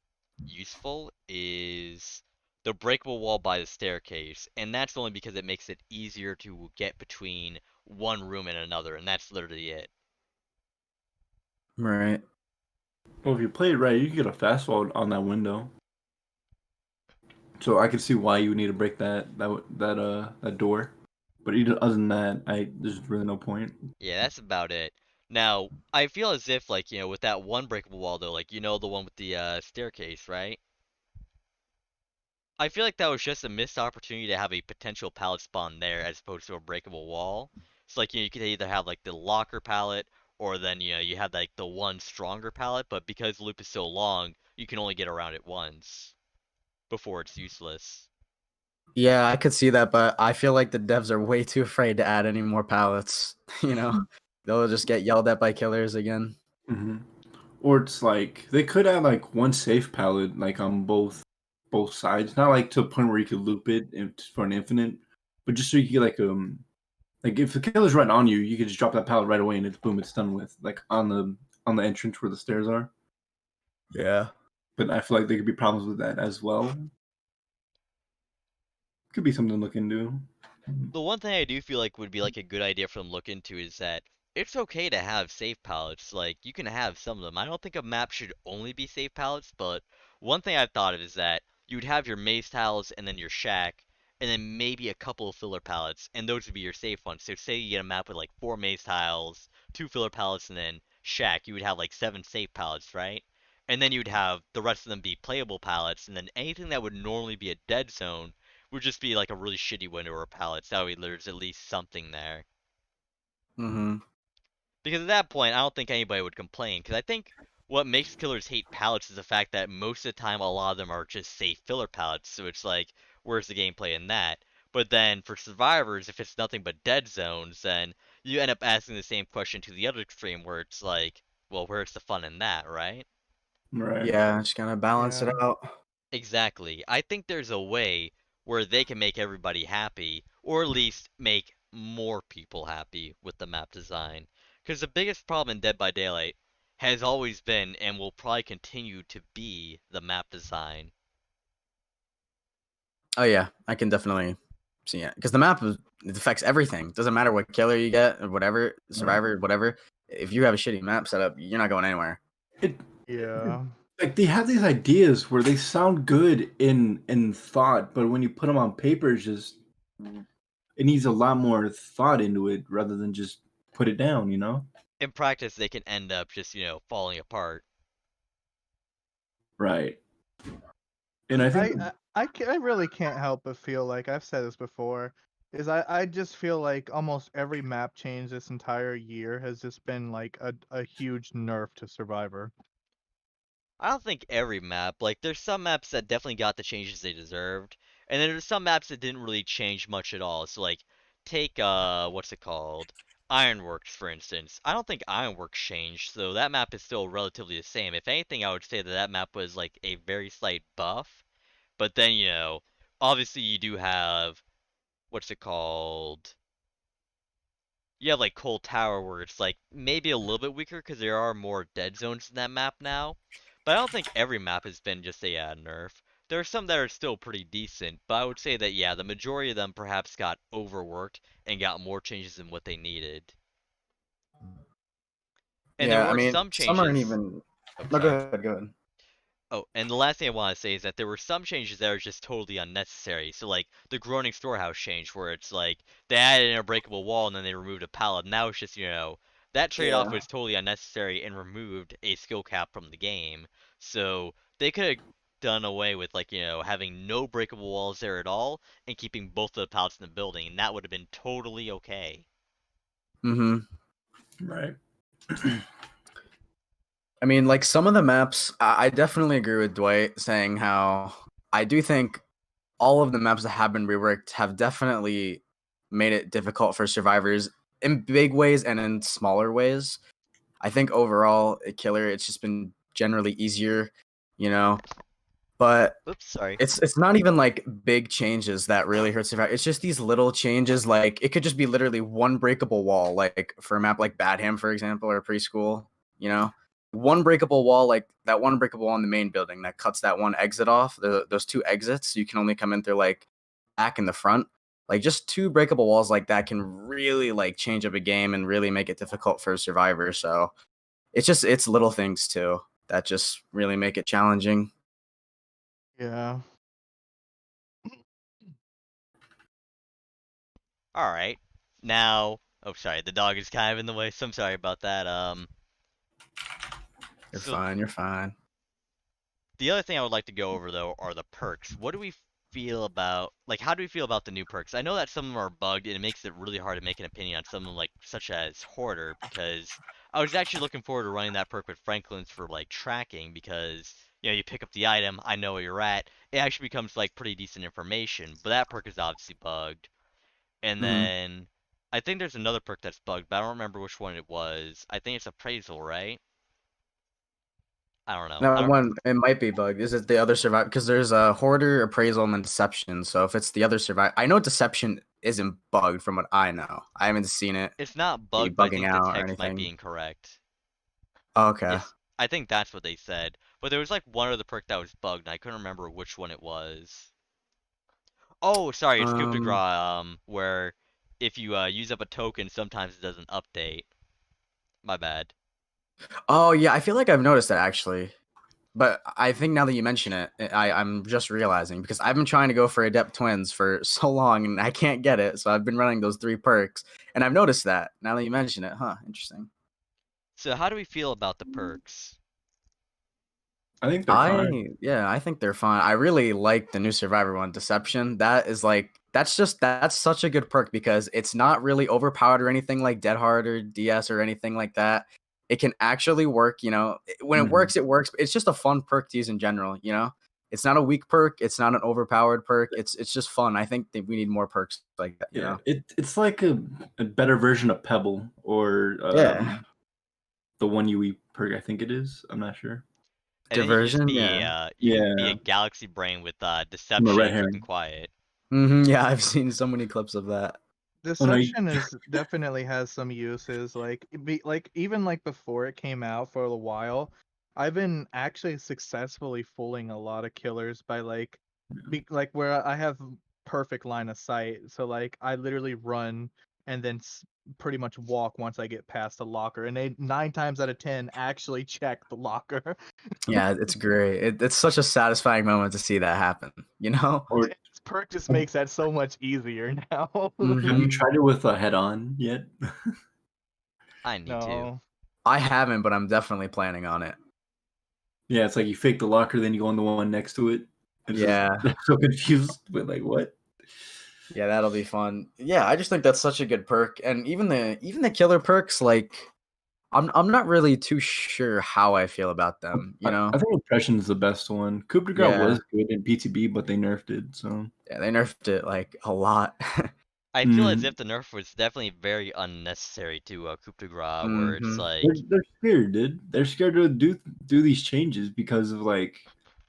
useful is the breakable wall by the staircase, and that's only because it makes it easier to get between one room and another, and that's literally it. Right. Well, if you play it right, you can get a fast wall on that window. So I can see why you would need to break that door. But even other than that, there's really no point. Yeah, that's about it. Now, I feel as if, like, with that one breakable wall, though, like, the one with the staircase, right? I feel like that was just a missed opportunity to have a potential pallet spawn there as opposed to a breakable wall. It's like, you could either have, like, the locker pallet, or then, you have, like, the one stronger pallet, but because the loop is so long, you can only get around it once before it's useless. Yeah, I could see that, but I feel like the devs are way too afraid to add any more pallets. You know, they'll just get yelled at by killers again. Hmm. Or it's like they could add like one safe palette like on both sides, not like to a point where you could loop it for an infinite, but just so you could get like if the killer's right on you, you could just drop that pallet right away and it's boom, it's done with like on the entrance where the stairs are. Yeah. But I feel like there could be problems with that as well. Could be something to look into. The one thing I do feel like would be like a good idea for them to look into is that it's okay to have safe palettes. Like you can have some of them. I don't think a map should only be safe palettes, but one thing I've thought of is that you would have your maze tiles and then your shack, and then maybe a couple of filler palettes, and those would be your safe ones. So say you get a map with like 4 maze tiles, 2 filler palettes, and then shack, you would have like 7 safe palettes, right? And then you'd have the rest of them be playable palettes, and then anything that would normally be a dead zone would just be like a really shitty window or palette, so that way there's at least something there. Mm-hmm. Because at that point, I don't think anybody would complain, because I think what makes killers hate palettes is the fact that most of the time a lot of them are just safe filler palettes, so it's like, where's the gameplay in that? But then for survivors, if it's nothing but dead zones, then you end up asking the same question to the other extreme, where it's like, well, where's the fun in that, right? Right. Yeah, just gotta balance it Yeah. out. Exactly. I think there's a way where they can make everybody happy, or at least make more people happy with the map design. Because the biggest problem in Dead by Daylight has always been, and will probably continue to be, the map design. Oh yeah, I can definitely see it because the map it affects everything. Doesn't matter what killer you get or whatever, survivor, whatever. If you have a shitty map setup, you're not going anywhere. It Yeah. like they have these ideas where they sound good in thought, but when you put them on paper, it needs a lot more thought into it rather than just put it down. You know? In practice, they can end up just, falling apart. Right. And I think I really can't help but feel like I've said this before. Is I just feel like almost every map change this entire year has just been like a huge nerf to Survivor. I don't think every map, like, there's some maps that definitely got the changes they deserved, and then there's some maps that didn't really change much at all. So, like, take, what's it called? Ironworks, for instance. I don't think Ironworks changed, so that map is still relatively the same. If anything, I would say that that map was, like, a very slight buff, but then, obviously you do have, what's it called? You have, like, Cold Tower, where it's, like, maybe a little bit weaker because there are more dead zones in that map now. But I don't think every map has been just a nerf. There are some that are still pretty decent, but I would say that, yeah, the majority of them perhaps got overworked and got more changes than what they needed. And there Yeah, I were mean, some some aren't changes. even. Oh, No, go sorry. ahead. Go ahead. Oh, and the last thing I want to say is that there were some changes that are just totally unnecessary. So, like, the groaning storehouse change, where it's like, they added an unbreakable wall and then they removed a pallet. Now it's just, that trade-off Yeah. was totally unnecessary and removed a skill cap from the game. So, they could have done away with, like, having no breakable walls there at all and keeping both of the pallets in the building, and that would have been totally okay. Mm-hmm. Right. I mean, like some of the maps, I definitely agree with Dwight saying how I do think all of the maps that have been reworked have definitely made it difficult for survivors in big ways and in smaller ways. I think overall, at Killer, it's just been generally easier, you know. But Oops, sorry. it's not even like big changes that really hurt survivors. It's just these little changes. Like it could just be literally one breakable wall, like for a map like Badham, for example, or Preschool. You know, one breakable wall, like that one breakable wall in the main building that cuts that one exit off. Those two exits, you can only come in through like back and the front. Like just two breakable walls like that can really like change up a game and really make it difficult for a survivor. So it's little things too that just really make it challenging. Yeah. All right. Now, oh, sorry, the dog is kind of in the way, so I'm sorry about that. You're So fine. You're fine. the other thing I would like to go over though are the perks. What do we feel about, like, how do we feel about the new perks? I know that some of them are bugged and it makes it really hard to make an opinion on some of them, like such as Hoarder, because I was actually looking forward to running that perk with Franklin's for like tracking, because you pick up the item, I know where you're at. It actually becomes like pretty decent information, but that perk is obviously bugged. And Mm-hmm. then I think there's another perk that's bugged, but I don't remember which one it was. I think it's appraisal, right? I don't know. I Now, don't. one it might be bugged. Is it the other survival? Because there's a hoarder, appraisal, and then deception. So if it's the other survival, I know deception isn't bugged from what I know. I haven't seen it It's not be bugged, but I bugging think the out or text might be anything. incorrect. Oh, okay. Yes, I think that's what they said. But there was like one other perk that was bugged, and I couldn't remember which one it was. Oh, sorry, it's coup de grace, Um. where if you use up a token, sometimes it doesn't update. My bad. Oh yeah, I feel like I've noticed that actually. But I think now that you mention it, I'm just realizing because I've been trying to go for Adept Twins for so long and I can't get it. So I've been running those 3 perks, and I've noticed that now that you mention it. Huh? Interesting. So how do we feel about the perks? I think they're fine. I think they're fine. I really like the new Survivor one, Deception. That is like that's such a good perk because it's not really overpowered or anything like Dead Hard or DS or anything like that. It can actually work, when it Mhm. works, it works. It's just a fun perk to use in general. It's not a weak perk, it's not an overpowered perk. It's just fun. I think that we need more perks like that, Yeah, it's like a better version of Pebble or Yeah. the one UE perk. I think it is. I'm not sure. I think you can just Diversion, be yeah. a galaxy brain with I'm a deception red and keeping herring. quiet. Yeah, I've seen so many clips of that. Oh no, Deception is definitely has some uses. Like even like before it came out for a while, I've been actually successfully fooling a lot of killers by like where I have perfect line of sight. So like I literally run and then pretty much walk once I get past the locker, and they 9 times out of 10 actually check the locker. Yeah, it's great. It's such a satisfying moment to see that happen. or This perk just makes that so much easier now. have you Mhm. tried it with a head-on yet? I need to. No. I haven't, but I'm definitely planning on it. Yeah, it's like you fake the locker, then you go on the one next to it. It's just Yeah. I'm so confused with like what. Yeah, that'll be fun. Yeah, I just think that's such a good perk. And even the killer perks, like I'm not really too sure how I feel about them, you I know? think Impression is the best one. Coup de grace Yeah. was good in PTB, but they nerfed it. So Yeah, they nerfed it like a lot. I feel as if the nerf was definitely very unnecessary to coup de grace, where it's Mhm. like, they're scared, dude. They're scared to do these changes because of like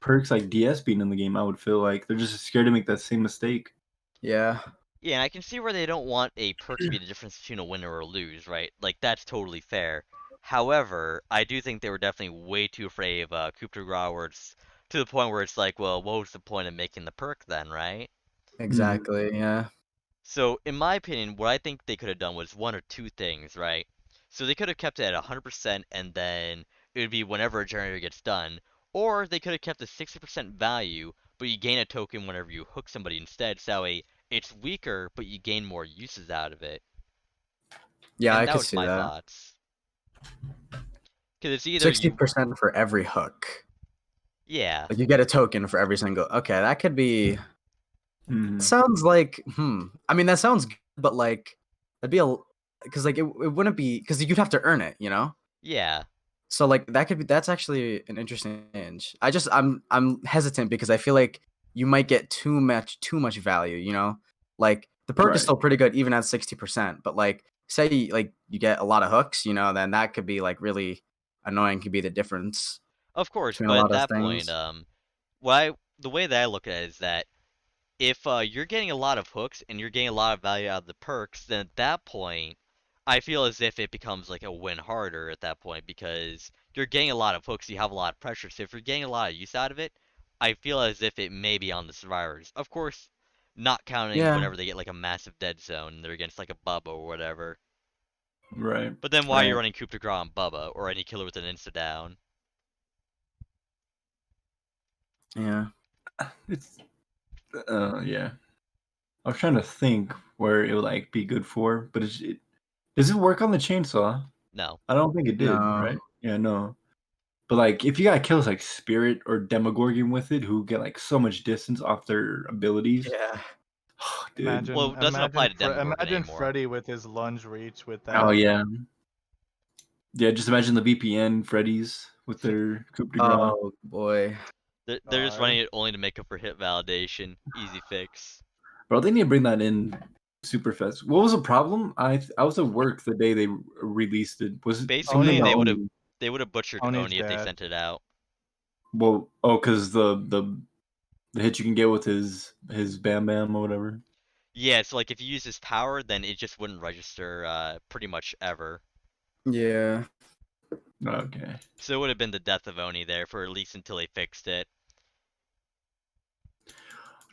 perks like DS being in the game. I would feel like they're just scared to make that same mistake. Yeah. yeah, and I can see where they don't want a perk to be the difference between a winner or lose, right? Like, that's totally fair. However, I do think they were definitely way too afraid of coup de grace, where it's to the point where it's like, well, what was the point of making the perk then, right? Mhm. Exactly. Yeah. So, in my opinion, what I think they could have done was one or two things, right? So they could have kept it at 100% and then it would be whenever a generator gets done. Or they could have kept the 60% value, but you gain a token whenever you hook somebody instead. So it's weaker, but you gain more uses out of it. Yeah, And I that could was see my that. thoughts. Because it's either you, 60% for every hook. yeah, Like you get a token for every single. Okay, that could be. Mhm. Sounds like. I mean, that sounds good, but like, that'd be a. Because like it wouldn't be because you'd have to earn it, you know. yeah. So like that could be. That's actually an interesting change. I'm hesitant because I feel like you might get too much value, you know. Like the perk is Right. still pretty good even at 60%, but like say like you get a lot of hooks, you know, then that could be like really annoying. Could be the difference Of course, between a but at lot of that point, things. the way that I look at it is that if you're getting a lot of hooks and you're getting a lot of value out of the perks, then at that point, I feel as if it becomes like a win harder at that point because you're getting a lot of hooks, you have a lot of pressure. So if you're getting a lot of use out of it, I feel as if it may be on the survivors. Of course, not counting Yeah, whenever they get like a massive dead zone and they're against like a Bubba or whatever. Right. But then why are you right. running coup de grace on Bubba or any killer with an insta down? Yeah. It's yeah. I was trying to think where it would like be good for, but does it work on the chainsaw? No. I don't think it did, No. right? Yeah, no. But like if you got kills like Spirit or Demogorgon with it who get like so much distance off their abilities, Yeah. dude. Well, it doesn't apply to Demogorgon Imagine anymore. Freddy with his lunge reach with Oh that. yeah. Yeah, just imagine the VPN Freddy's with their coup de grace. Oh boy. They're just God. running it only to make up for hit validation. Easy fix. Bro, they need to bring that in super fast. What was the problem? I was at work the day they released it. Was it something Basically, Oni, about Oni? they would have butchered Oni's Oni if they dead. sent it out. Well, oh, because the hit you can get with his Bam Bam or whatever. Yeah, so like if you use his power, then it just wouldn't register pretty much ever. Yeah. Okay. So it would have been the death of Oni there for at least until they fixed it.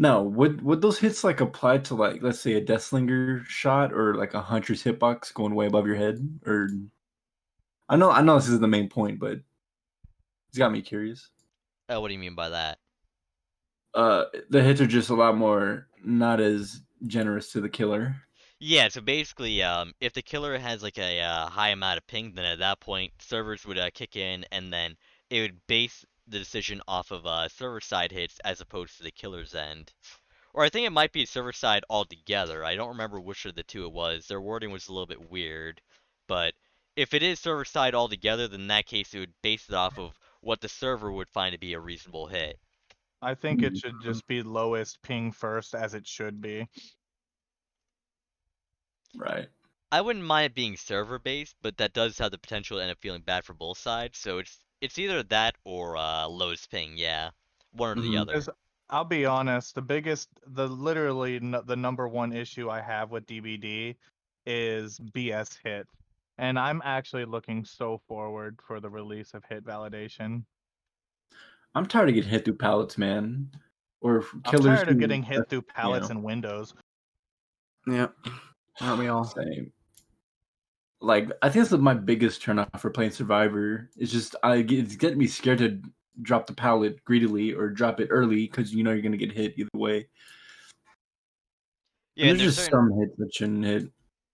Now, would those hits like apply to like let's say a Deathslinger shot or like a Hunter's hitbox going way above your head? Or I know this is the main point, but it's got me curious. What do you mean by that? The hits are just a lot more not as generous to the killer. Yeah, so basically, if the killer has like a high amount of ping, then at that point servers would kick in, and then it would base the decision off of server side hits as opposed to the killer's end. Or I think it might be server side altogether. I don't remember which of the two it was. Their wording was a little bit weird, but if it is server side altogether, then in that case it would base it off of what the server would find to be a reasonable hit. I think it should just be lowest ping first, as it should be. Right. I wouldn't mind it being server based, but that does have the potential to end up feeling bad for both sides. So it's either that or lowest ping, yeah, one or the Mhm. other. Because I'll be honest, the number one issue I have with DBD is BS hit, and I'm actually looking so forward for the release of hit validation. I'm tired of getting hit through pallets, man. Or I'm killers tired of who, getting hit through you pallets know, and windows. Yeah. Aren't we all? same. Like I think that's my biggest turnoff for playing Survivor. It's just it's getting me scared to drop the pallet greedily or drop it early because you know you're gonna get hit either way. Yeah, And and there's just some hits that shouldn't hit.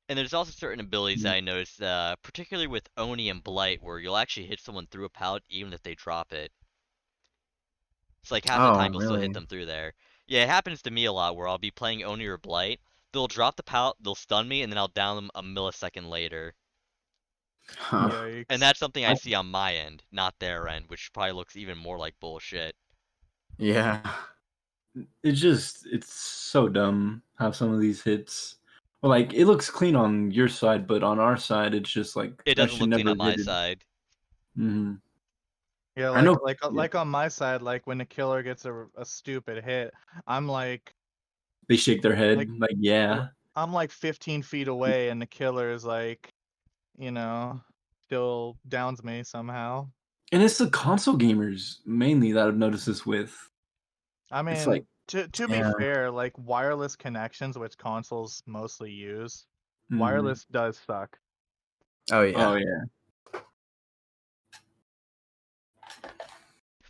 there's also certain abilities that I noticed, particularly with Oni and Blight, where you'll actually hit someone through a pallet even if they drop it. It's like half the Oh, time you'll still hit really? them through there. Yeah, it happens to me a lot where I'll be playing Oni or Blight. They'll drop the pallet, they'll stun me, and then I'll down them a millisecond later. Huh. And Yikes. that's something I see on my end, not their end, which probably looks even more like bullshit. Yeah. It's so dumb how some of these hits. Well, like it looks clean on your side, but on our side, it's just like It that doesn't should look clean never on my hit it. side. Hmm Yeah, I know. Yeah, like on my side, like when the killer gets a stupid hit, I'm they shake their head like like, l- yeah. I'm like 15 feet away, and the killer is like, you know, still downs me somehow. And it's the console gamers mainly that I've noticed this with. I It's like, mean, to be Yeah. fair, like wireless connections, which consoles mostly use, mhm. wireless does suck. Oh, yeah. Oh yeah.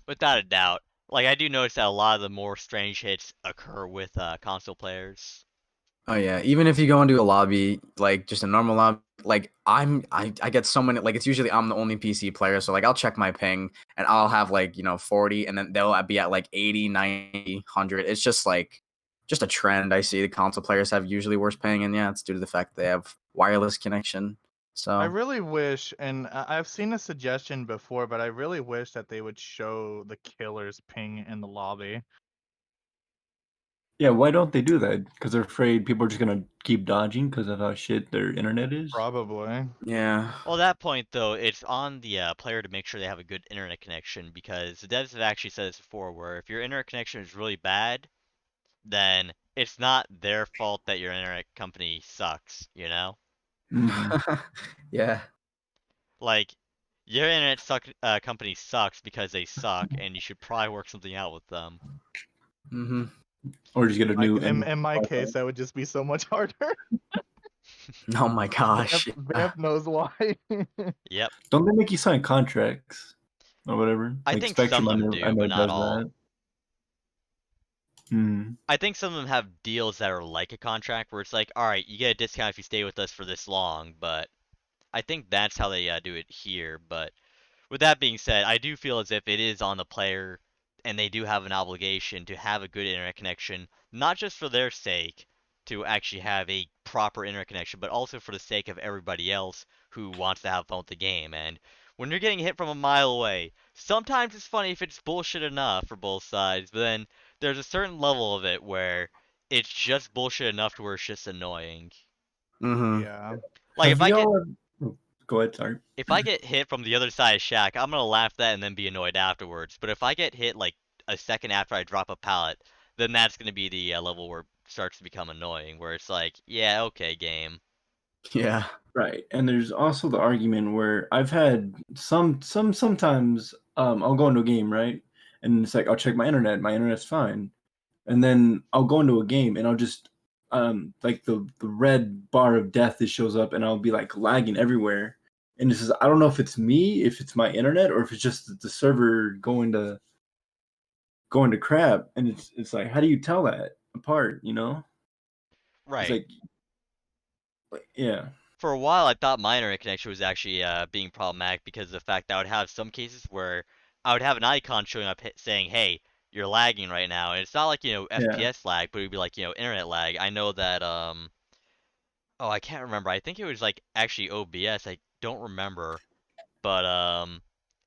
Without a doubt. Like I do notice that a lot of the more strange hits occur with console players. Oh yeah, even if you go into a lobby, like just a normal lobby, like I get so many, like it's usually I'm the only PC player, so like I'll check my ping and I'll have like, 40 and then they'll be at like 80, 90, 100. It's just like just a trend I see. The console players have usually worse ping, and yeah, it's due to the fact that they have wireless connection. I So, really wish, and I've seen a suggestion before, but I really wish that they would show the killer's ping in the lobby. Yeah, why don't they do that? Because they're afraid people are just gonna keep dodging because of how shit their internet is. Probably. yeah. Well, at that point though, it's on the player to make sure they have a good internet connection because the devs have actually said this before, where if your internet connection is really bad, then it's not their fault that your internet company sucks, you know? Mhm. Yeah. Like, your company sucks because they suck, and you should probably work something out with them. Mm-hmm. Or just get a new In my Wi-Fi. case, that would just be so much harder. Oh my Vamp, gosh. Yeah. Vamp knows why. Yep. Don't they make you sign contracts or whatever? I Like think some Spectrum, of them I do, know but not does all. that. Hmm. I think some of them have deals that are like a contract where it's like, all right, you get a discount if you stay with us for this long, but I think that's how they do it here. But with that being said, I do feel as if it is on the player and they do have an obligation to have a good internet connection, not just for their sake to actually have a proper internet connection, but also for the sake of everybody else who wants to have fun with the game. And when you're getting hit from a mile away, sometimes it's funny if it's bullshit enough for both sides, but then there's a certain level of it where it's just bullshit enough to where it's just annoying. Mm-hmm. Yeah. Like Have y'all? Oh, go ahead. Sorry. if I get hit from the other side of Shack, I'm gonna laugh at that and then be annoyed afterwards. But if I get hit like a second after I drop a pallet, then that's gonna be the level where it starts to become annoying, where it's like, yeah, okay, game. Yeah. Right, and there's also the argument where I've had sometimes I'll go into a game, right, and it's like I'll check my internet's fine, and then I'll go into a game and I'll just like the red bar of death that shows up and I'll be like lagging everywhere, and this is I don't know if it's me, if it's my internet, or if it's just the server going to crap, and it's like how do you tell that apart, you know? It's Right. like yeah. For a while, I thought my internet connection was actually being problematic because of the fact that I would have some cases where I would have an icon showing up saying, "Hey, you're lagging right now," and it's not like Yeah. FPS lag, but it'd be like internet lag. I know that oh, I can't remember. I think it was like actually OBS. I don't remember. But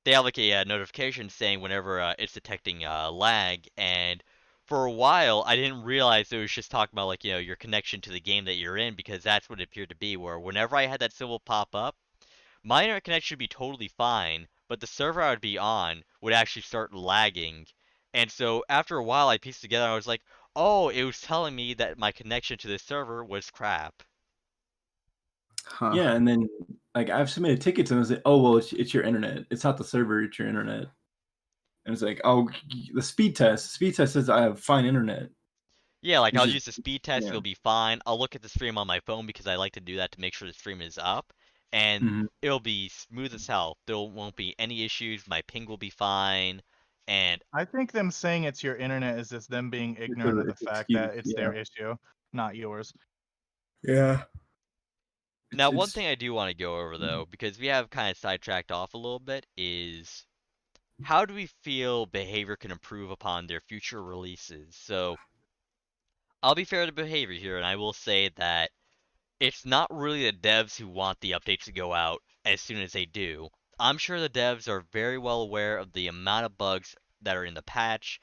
they have like a notification saying whenever it's detecting lag, and for a while I didn't realize it was just talking about like your connection to the game that you're in because that's what it appeared to be. Where whenever I had that symbol pop up, my internet connection would be totally fine, but the server I would be on would actually start lagging, and so after a while I pieced together. I was like, oh, it was telling me that my connection to this server was crap. Huh. Yeah, and then like I've submitted tickets and I was like, oh well, it's your internet. It's not the server. It's your internet. And it's like, oh, the speed test. The speed test says I have fine internet. Yeah, like It's I'll just use the speed test, yeah. it'll be fine. I'll look at the stream on my phone because I like to do that to make sure the stream is up, and Mhm. it'll be smooth as hell. There won't be any issues. My ping will be fine, and I think them saying it's your internet is just them being ignorant of the It's an fact excuse. that it's Yeah. their issue, not yours. Yeah. now one It's thing I do want to go over though, because we have kind of sidetracked off a little bit, is how do we feel behavior can improve upon their future releases? So I'll be fair to behavior here, and I will say that it's not really the devs who want the updates to go out as soon as they do. I'm sure the devs are very well aware of the amount of bugs that are in the patch,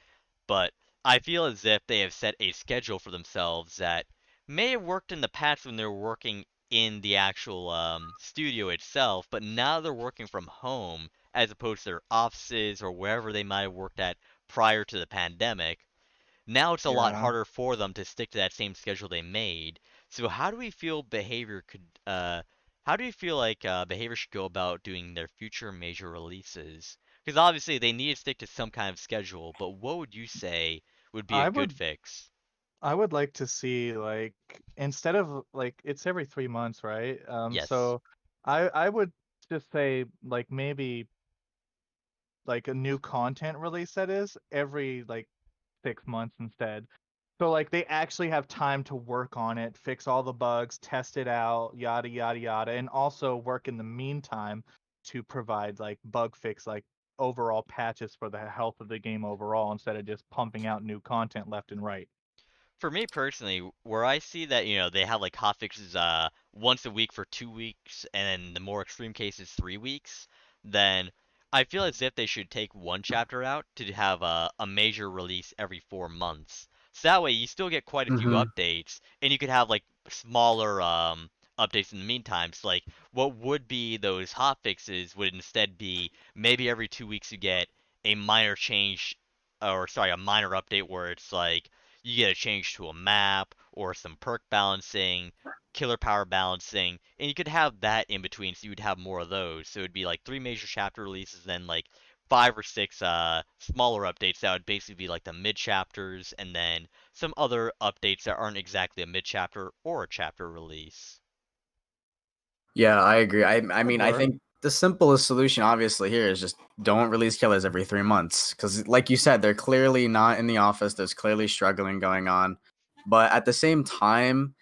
but I feel as if they have set a schedule for themselves that may have worked in the past when they were working in the actual studio itself, but now they're working from home as opposed to their offices or wherever they might have worked at prior to the pandemic. Now it's a lot Yeah. harder for them to stick to that same schedule they made. So how do we feel behavior could how do you feel like behavior should go about doing their future major releases? Because obviously they need to stick to some kind of schedule, but what would you say would be a I good would fix? I would like to see like instead of like it's every 3 months, right? Yes. So I would just say like maybe like a new content release that is every like 6 months instead. So like they actually have time to work on it, fix all the bugs, test it out, yada yada yada, and also work in the meantime to provide like bug fix like overall patches for the health of the game overall instead of just pumping out new content left and right. For me personally, where I see that, they have like hotfixes once a week for 2 weeks, and then the more extreme cases 3 weeks, then I feel as if they should take one chapter out to have a major release every 4 months. So that way you still get quite a few Hmm. updates, and you could have like smaller updates in the meantime. So like what would be those hotfixes would instead be maybe every 2 weeks you get a minor change, or sorry, a minor update where it's like you get a change to a map or some perk balancing, killer power balancing, and you could have that in between, so you would have more of those. So it'd be like 3 major chapter releases, then like 5 or 6 smaller updates that would basically be like the mid chapters, and then some other updates that aren't exactly a mid chapter or a chapter release. Yeah, I agree. I Would mean, I work. think the simplest solution, obviously, here is just don't release killers every 3 months. Because, like you said, they're clearly not in the office. There's clearly struggling going on. But at the same time,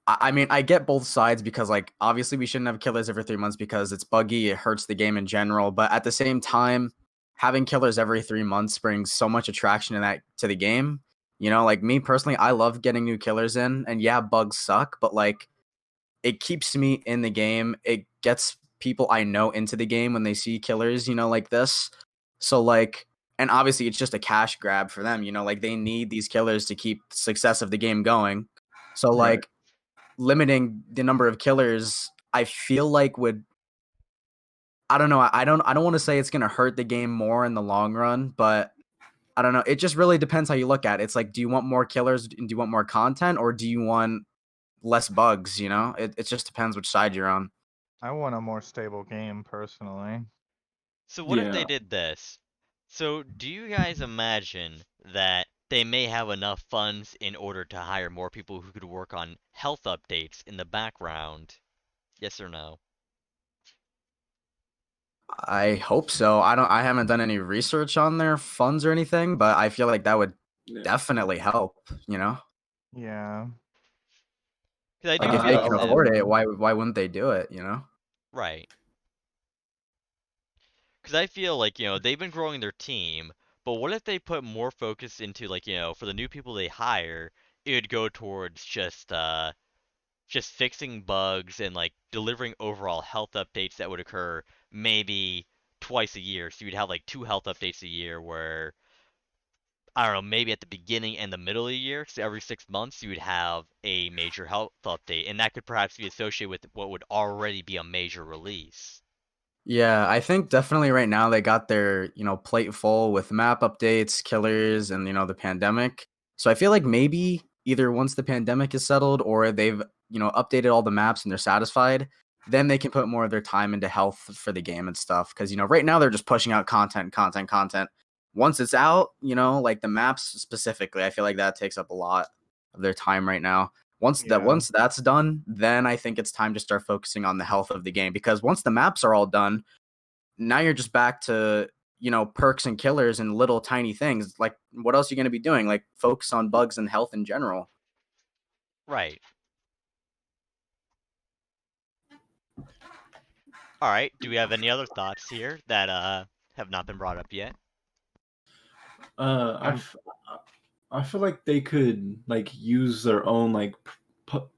I mean, I get both sides because, like, obviously, we shouldn't have killers every 3 months because it's buggy. It hurts the game in general. But at the same time, having killers every 3 months brings so much attraction to the game. Like me personally, I love getting new killers in. And yeah, bugs suck, but like it keeps me in the game. It gets people I know into the game when they see killers, like this. So like, and obviously it's just a cash grab for them, like they need these killers to keep the success of the game going. So Right. like limiting the number of killers, I feel like would I don't know, I don't want to say it's going to hurt the game more in the long run, but I don't know. It just really depends how you look at it. It's like, do you want more killers and do you want more content or do you want less bugs, It just depends which side you're on. I want a more stable game personally. So what if they Yeah. did this? So do you guys imagine that they may have enough funds in order to hire more people who could work on health updates in the background? Yes or no? I hope so. I haven't done any research on their funds or anything, but I feel like that would Yeah. definitely help, Yeah. Because I Like do if feel they as can if, afford it, why wouldn't they do it? right. Because I feel like, they've been growing their team, but what if they put more focus into, like, for the new people they hire, it would go towards just fixing bugs and like delivering overall health updates that would occur maybe twice a year. So you'd have like 2 health updates a year where I don't know, maybe at the beginning and the middle of the year, so every 6 months you would have a major health update, and that could perhaps be associated with what would already be a major release. Yeah, I think definitely right now they got their, plate full with map updates, killers, and the pandemic. So I feel like maybe either once the pandemic is settled or they've, updated all the maps and they're satisfied, then they can put more of their time into health for the game and stuff. Because, right now they're just pushing out content, content, content. Once it's out, like the maps specifically, I feel like that takes up a lot of their time right now. Yeah. Once that's done, then I think it's time to start focusing on the health of the game because once the maps are all done, now you're just back to, perks and killers and little tiny things. Like what else are you going to be doing? Like focus on bugs and health in general. Right. All right. Do we have any other thoughts here that have not been brought up yet? Uh, I, I'm f- I feel like they could like use their own like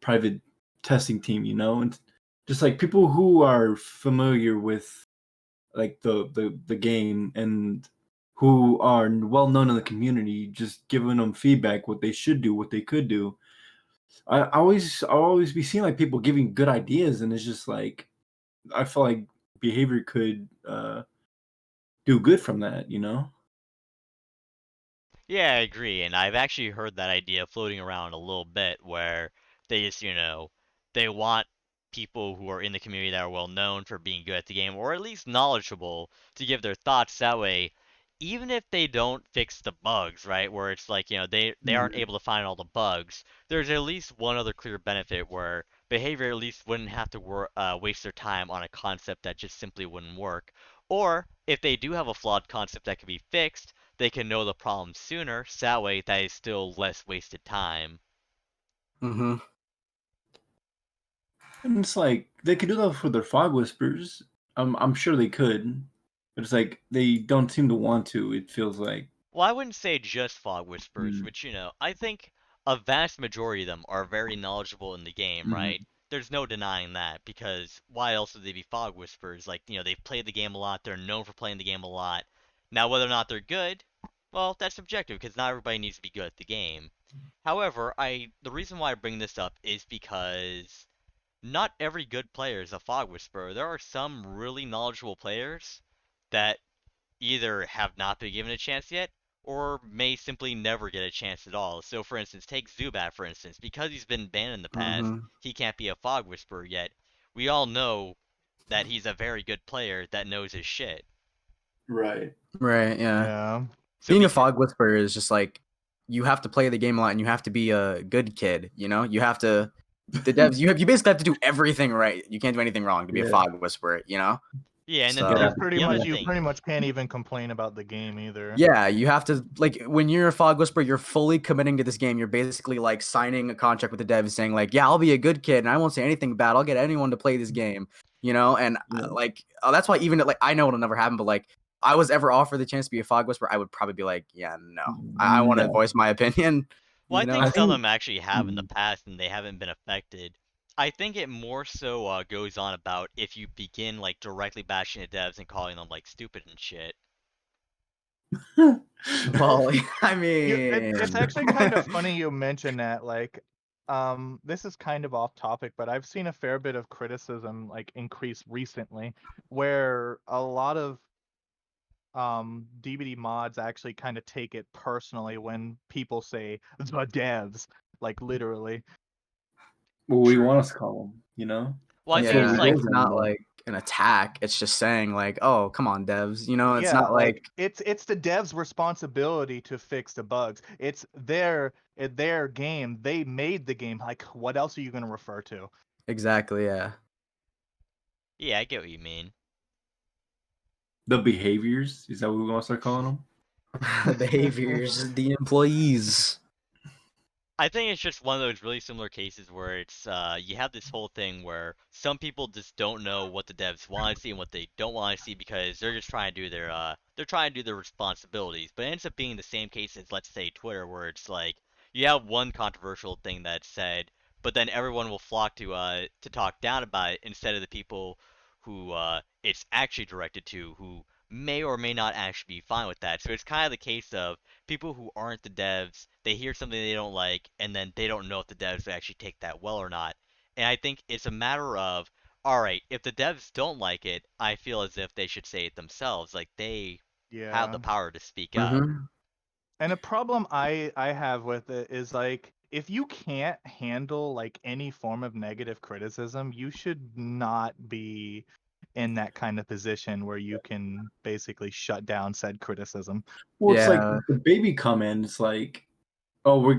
private testing team, and just like people who are familiar with like the game and who are well known in the community, just giving them feedback what they should do, what they could do. I always be seeing like people giving good ideas, and it's just like I feel like behavior could do good from that. Yeah, I agree, and I've actually heard that idea floating around a little bit where they just, they want people who are in the community that are well known for being good at the game, or at least knowledgeable, to give their thoughts. That way, even if they don't fix the bugs, right, where it's like, they aren't Mm. able to find all the bugs, there's at least one other clear benefit where behavior at least wouldn't have to waste their time on a concept that just simply wouldn't work. Or if they do have a flawed concept that can be fixed, they can know the problem sooner, so that way that is still less wasted time. Mm-hmm. And it's like they could do that for their fog whispers. I'm sure they could, but it's like they don't seem to want to. It feels like. Well, I wouldn't say just fog whispers, Mm, which, I think a vast majority of them are very knowledgeable in the game, right? mm, There's no denying that, because why else would they be fog whispers? Like, they've played the game a lot, they're known for playing the game a lot. Now, whether or not they're good, well, that's subjective, because not everybody needs to be good at the game. However, the reason why I bring this up is because not every good player is a fog whisperer. There are some really knowledgeable players that either have not been given a chance yet, or may simply never get a chance at all. So, for instance, take Zubat, for instance. Because he's been banned in the past, Mm-hmm. he can't be a Fog Whisperer yet. We all know that he's a very good player that knows his shit. right. Right. Yeah. Yeah. So Being a fog whisperer is just like you have to play the game a lot, and you have to be a good kid. You have to. The devs, you basically have to do everything right. You can't do anything wrong to be a Yeah. fog whisperer. yeah, and then So- Yeah. the other You thing, pretty much can't even complain about the game either. Yeah, you have to when you're a fog whisperer, you're fully committing to this game. You're basically like signing a contract with the devs, saying like, "Yeah, I'll be a good kid, and I won't say anything bad. I'll get anyone to play this game." And Yeah. that's why even I know it'll never happen, but like I was ever offered the chance to be a fog whisperer, I would probably be like, "Yeah, no, I want to No. voice my opinion." well, I think I some of think- them actually have in the Mm. past, and they haven't been affected. I think it more so goes on about if you begin like directly bashing the devs and calling them like stupid and shit. Well, I mean, It's actually kind of funny you mention that. Like, this is kind of off topic, but I've seen a fair bit of criticism like increase recently, where a lot of DVD mods actually kind of take it personally when people say the devs, like literally. What we True. want us to call them. Well, I That's think what it's we like go it's for not anymore. like an attack. It's just saying like, "Oh, come on, devs." It's Yeah, not like it's the devs' responsibility to fix the bugs. It's their game. They made the game. Like, what else are you gonna refer to? exactly, yeah. yeah, I get what you mean. The behaviors, is that what we want to start calling them? The behaviors, the employees. I think it's just one of those really similar cases where it's you have this whole thing where some people just don't know what the devs want to see and what they don't want to see because they're just trying to do their responsibilities. But it ends up being the same case as, let's say, Twitter, where it's like you have one controversial thing that's said, but then everyone will flock to talk down about it instead of the people who it's actually directed to, who may or may not actually be fine with that. So it's kind of the case of people who aren't the devs, they hear something they don't like, and then they don't know if the devs will actually take that well or not. And I think it's a matter of, alright, if the devs don't like it, I feel as if they should say it themselves. Like, they have Yeah. the power to speak up. Mhm. And a problem I have with it is like if you can't handle like any form of negative criticism, you should not be in that kind of position where you can basically shut down said criticism. Well, it's like Yeah. the baby comment. It's like, oh,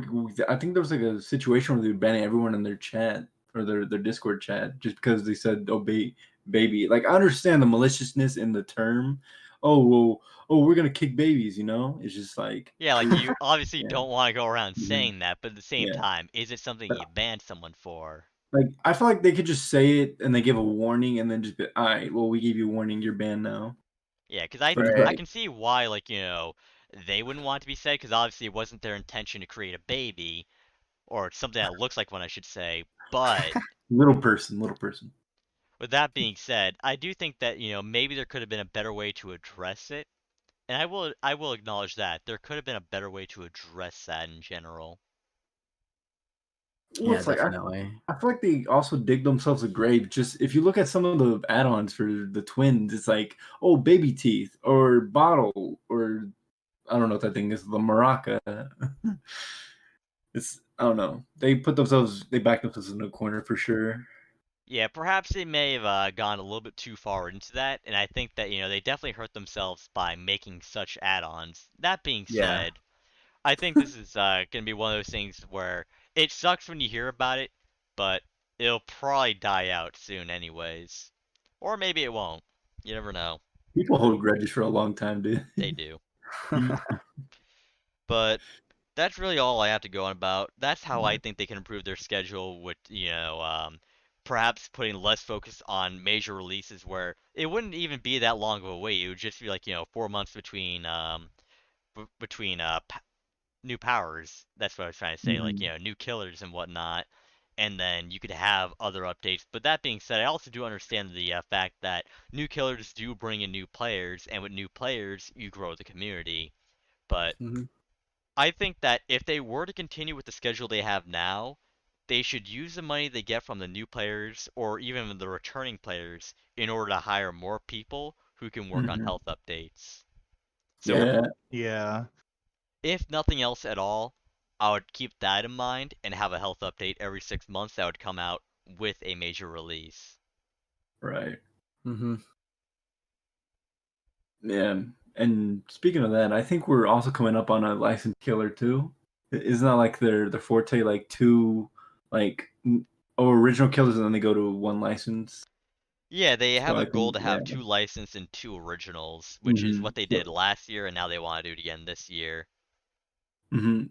I think there was like a situation where they were banning everyone in their chat or their Discord chat just because they said, "Oh, baby." Like, I understand the maliciousness in the term. Oh, well, we're gonna kick babies. It's just like, Yeah, like, you obviously Yeah. don't want to go around Mhm. saying that, but at the same Yeah. time, is it something But- you ban someone for? like, I feel like they could just say it and they give a warning and then just be, all right, well, we gave you a warning, you're banned now. Yeah, because But- I can see why, like, they wouldn't want it to be said, because obviously it wasn't their intention to create a baby, or something that looks like one, I should say, but Little person. with that being said, I do think that, maybe there could have been a better way to address it. And I will acknowledge that. There could have been a better way to address that in general. Well, Yeah, it's like, definitely. I feel like they also dig themselves a grave. Just if you look at some of the add-ons for the twins, it's like, oh, baby teeth or bottle or I don't know what that thing is, the maraca. I don't know. They back themselves in a corner for sure. Yeah, perhaps they may have gone a little bit too far into that, and I think that, they definitely hurt themselves by making such add-ons. That being Yeah. said, I think this is going to be one of those things where it sucks when you hear about it, but it'll probably die out soon anyways. Or maybe it won't. You never know. People hold grudges for a long time, dude. They do. But that's really all I have to go on about. That's how I think they can improve their schedule with, perhaps putting less focus on major releases where it wouldn't even be that long of a wait. It would just be like, 4 months between new powers. That's what I was trying to say, like, Mhm. new killers and whatnot. And then you could have other updates. But that being said, I also do understand the fact that new killers do bring in new players, and with new players, you grow the community. But Mhm. I think that if they were to continue with the schedule they have now, they should use the money they get from the new players or even the returning players in order to hire more people who can work on Mhm. health updates. So, Yeah. Yeah. if nothing else at all, I would keep that in mind and have a health update every 6 months that would come out with a major release. Right. Mm-hmm. Yeah. And speaking of that, I think we're also coming up on a licensed killer too. Isn't that like their forte, like two like original killers, and then they go to one license? Yeah, they So have a I goal think to have two licensed and two originals, which is hmm what they did last year, and now they want to do it again this year.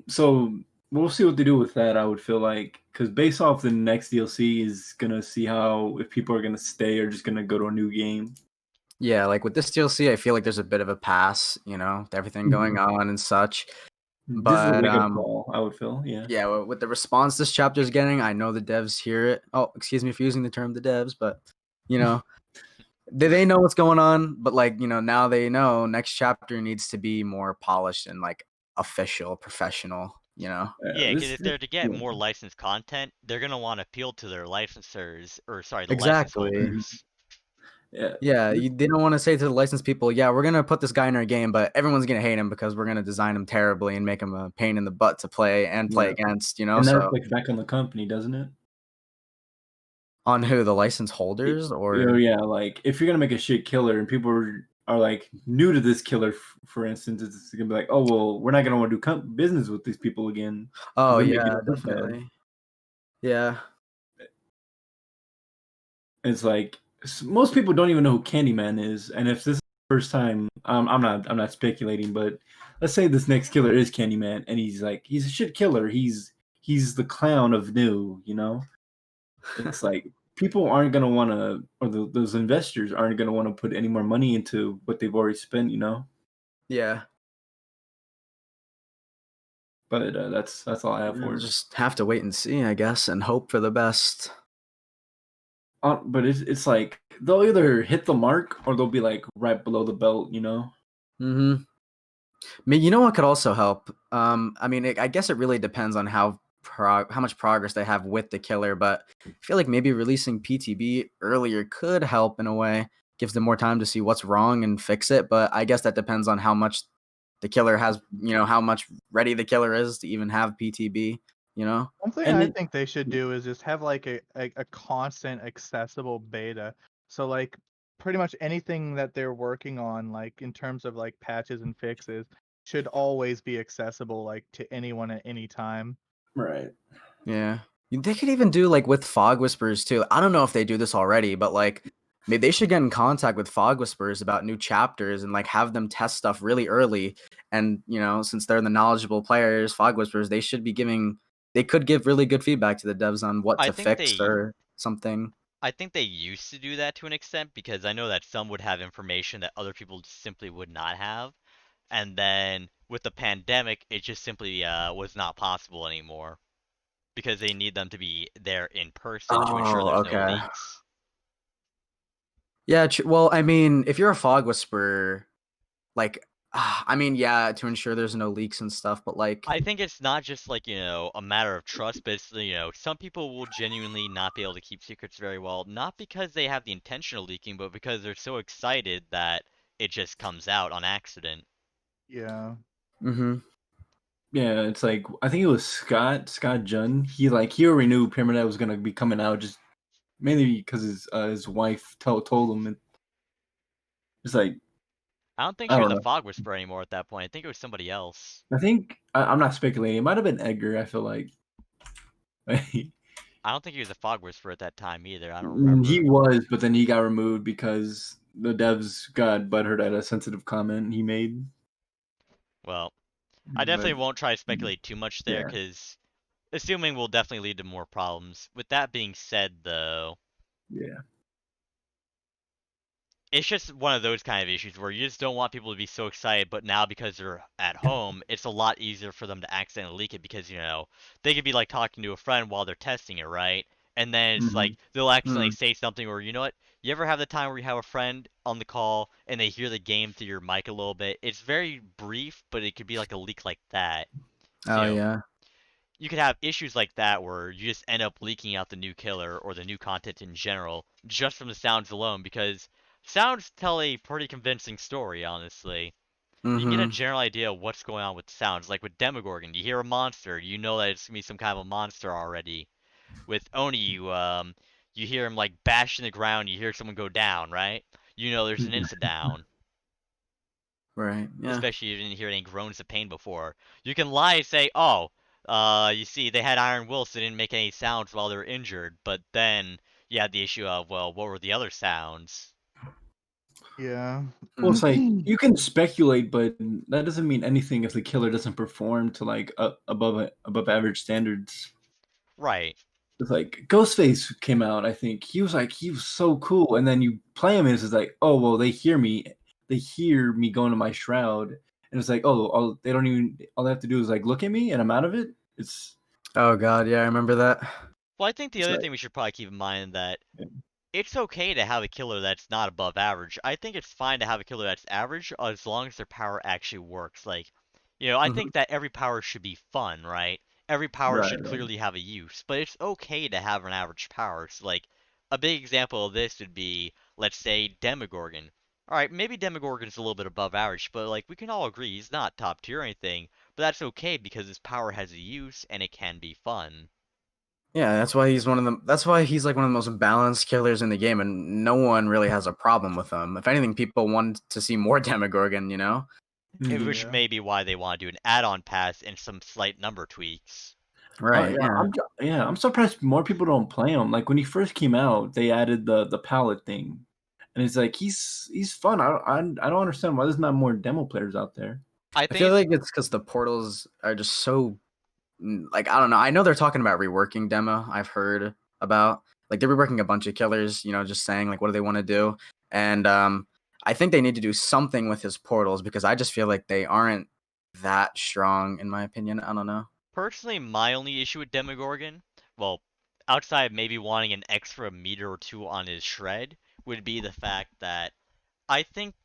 So we'll see what they do with that. I would feel like because based off the next DLC is gonna see how if people are gonna stay or just gonna go to a new game. Yeah, like with this DLC, I feel like there's a bit of a pass, with everything going on and such. This is a But wake up call. I would feel, yeah. yeah, with the response this chapter is getting, I know the devs hear it. Oh, excuse me for using the term the devs, but you know, they know what's going on. But like, now they know next chapter needs to be more polished and like official, professional. Yeah, because This, if they're to get yeah. more licensed content, they're gonna want to appeal to their licensors, or sorry, the license Exactly. holders. Yeah. Yeah, they don't want to say to the licensed people, yeah, we're gonna put this guy in our game, but everyone's gonna hate him because we're gonna design him terribly and make him a pain in the butt to play and play Yeah. against. And that So reflects back on the company, doesn't it? on who, the license holders or Yeah, like if you're gonna make a shit killer and people are like new to this killer, for instance, it's gonna be like, oh well, we're not gonna want to do business with these people again because oh they're making yeah, it look bad. definitely. Yeah. It's like most people don't even know who Candyman is, and if this is the first time, I'm not speculating, but let's say this next killer is Candyman, and he's a shit killer. He's the clown of new, you know. It's like people aren't gonna want to, or those investors aren't gonna want to put any more money into what they've already spent, you know. Yeah. But that's all I have for We'll it. just have to wait and see, I guess, and hope for the best. But it's like they'll either hit the mark or they'll be like right below the belt, you know. Mm-hmm. I mean, you know what could also help? I mean, I guess it really depends on how much progress they have with the killer, but I feel like maybe releasing PTB earlier could help in a way. Gives them more time to see what's wrong and fix it. But I guess that depends on how much the killer has, how much ready the killer is to even have PTB, One thing And I it, think they should do is just have like a constant accessible beta. So like pretty much anything that they're working on, like in terms of like patches and fixes, should always be accessible like to anyone at any time. right. Yeah. They could even do like with Fog Whispers too. I don't know if they do this already, but like maybe they should get in contact with Fog Whispers about new chapters and like have them test stuff really early. And since they're the knowledgeable players, Fog Whispers, they could give really good feedback to the devs on what I to think fix they or something. I think they used to do that to an extent because I know that some would have information that other people simply would not have. And then with the pandemic, it just simply was not possible anymore because they need them to be there in person to ensure Oh, there's no okay. leaks. Yeah, well, I mean, if you're a Fog Whisperer, like, I mean, yeah, to ensure there's no leaks and stuff, but like, I think it's not just like, a matter of trust, but it's, some people will genuinely not be able to keep secrets very well, not because they have the intention of leaking, but because they're so excited that it just comes out on accident. Yeah. mm-hmm. Yeah, it's like I think it was Scott Junn. He already knew Pyramid was gonna be coming out, just mainly because his wife told him. It's like I don't think I she was don't a know. fog whisperer anymore at that point. I think it was somebody else. I think I'm not speculating. It might have been Edgar. I feel like I don't think he was a fog whisperer at that time either. I don't He remember. was, but then he got removed because the devs got butthurt at a sensitive comment he made. Well, I But definitely won't try to speculate too much there, yeah, because assuming will definitely lead to more problems. With that being said, though, yeah. it's just one of those kind of issues where you just don't want people to be so excited, but now because they're at home, it's a lot easier for them to accidentally leak it because, they could be like talking to a friend while they're testing it, right? And then it's Hmm. like they'll accidentally Mm. say something, or you know what? You ever have the time where you have a friend on the call and they hear the game through your mic a little bit? It's very brief, but it could be like a leak like that. So, Oh yeah. you could have issues like that where you just end up leaking out the new killer or the new content in general just from the sounds alone, because sounds tell a pretty convincing story, honestly. You can get a Mm-hmm. general idea of what's going on with sounds. Like with Demogorgon, you hear a monster, you know that it's gonna be some kind of a monster already. With Oni, you hear him like bash in the ground, you hear someone go down, right? You know there's an insta down. Right. Yeah. Especially if you didn't hear any groans of pain before. You can lie and say, oh, you see, they had iron will, so they didn't make any sounds while they were injured. But then you had the issue of, well, what were the other sounds? Yeah. Well, Mm. it's like you can speculate, but that doesn't mean anything if the killer doesn't perform to like above average standards. Right. It's like Ghostface came out. I think he was so cool, and then you play him, and it's just like, oh well, they hear me going to my shroud, and it's like, oh, they don't even, all they have to do is like look at me, and I'm out of it. Oh God, yeah, I remember that. Well, I think the It's other like, thing we should probably keep in mind that yeah. it's okay to have a killer that's not above average. I think it's fine to have a killer that's average as long as their power actually works. Like, I Mhm. think that every power should be fun, right? Every power Right, should right. clearly have a use, but it's okay to have an average power. So, like, a big example of this would be, let's say, Demogorgon. Alright, maybe Demogorgon's a little bit above average, but, like, we can all agree he's not top tier or anything, but that's okay because his power has a use and it can be fun. Yeah, that's why he's one of the. That's why he's like one of the most balanced killers in the game, and no one really has a problem with him. If anything, people want to see more Demogorgon. You know. Mhm. Which Yeah. may be why they want to do an add-on pass and some slight number tweaks. Right. Yeah, Yeah. I'm surprised more people don't play him. Like when he first came out, they added the pallet thing, and it's like he's fun. I don't understand why there's not more demo players out there. I I think feel it's like it's because the portals are just so like I don't know. I know they're talking about reworking demo. I've heard about like they're reworking a bunch of killers. Just saying like what do they want to do, and I think they need to do something with his portals because I just feel like they aren't that strong in my opinion. I don't know. personally my only issue with Demogorgon, well, outside of maybe wanting an extra meter or two on his shred, would be the fact that I think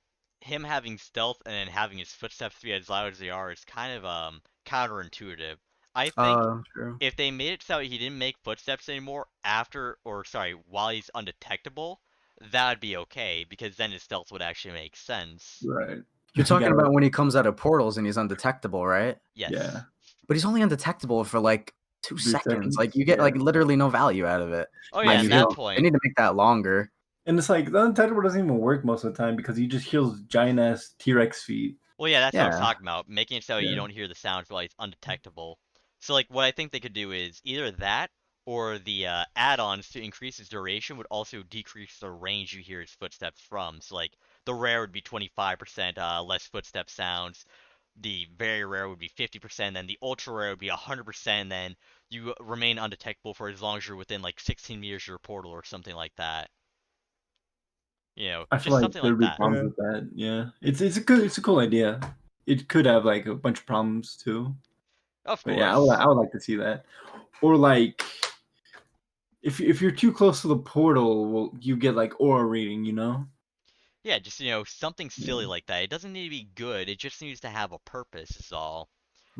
him having stealth and then having his footsteps be as loud as they are is kind of counterintuitive. I think True. if they made it so he didn't make footsteps anymore after, or sorry, while he's undetectable, that would be okay because then his stealth would actually make sense. Right. You're You talking gotta, about when he comes out of portals and he's undetectable, right? yeah, Yes. But he's only undetectable for like 2 seconds. Like 3 seconds. you get Yeah, like literally no value out of it. Oh yeah. yeah, I and You that heal, feel they point. need to make that longer. and it's like the Untitled doesn't even work most of the time because he just heals giant ass T-Rex feet. Well, yeah, that's what I was Yeah. talking about, making it so you Yeah. don't hear the sounds while he's undetectable. So, like, what I think they could do is either that or the add-ons to increase his duration would also decrease the range you hear his footsteps from. So, like, the rare would be 25% less footstep sounds, the very rare would be 50%, then the ultra rare would be 100%, and then you remain undetectable for as long as you're within, like, 16 meters of your portal or something like that. I feel Just like something like there'd be that. problems Yeah. with that. Yeah, it's a cool idea. It could have like a bunch of problems too, Of but yeah, course. I would like to see that. Or like if you're too close to the portal, well, you get like aura reading. You know? Yeah, just, something silly Yeah. like that. It doesn't need to be good, it just needs to have a purpose, is all.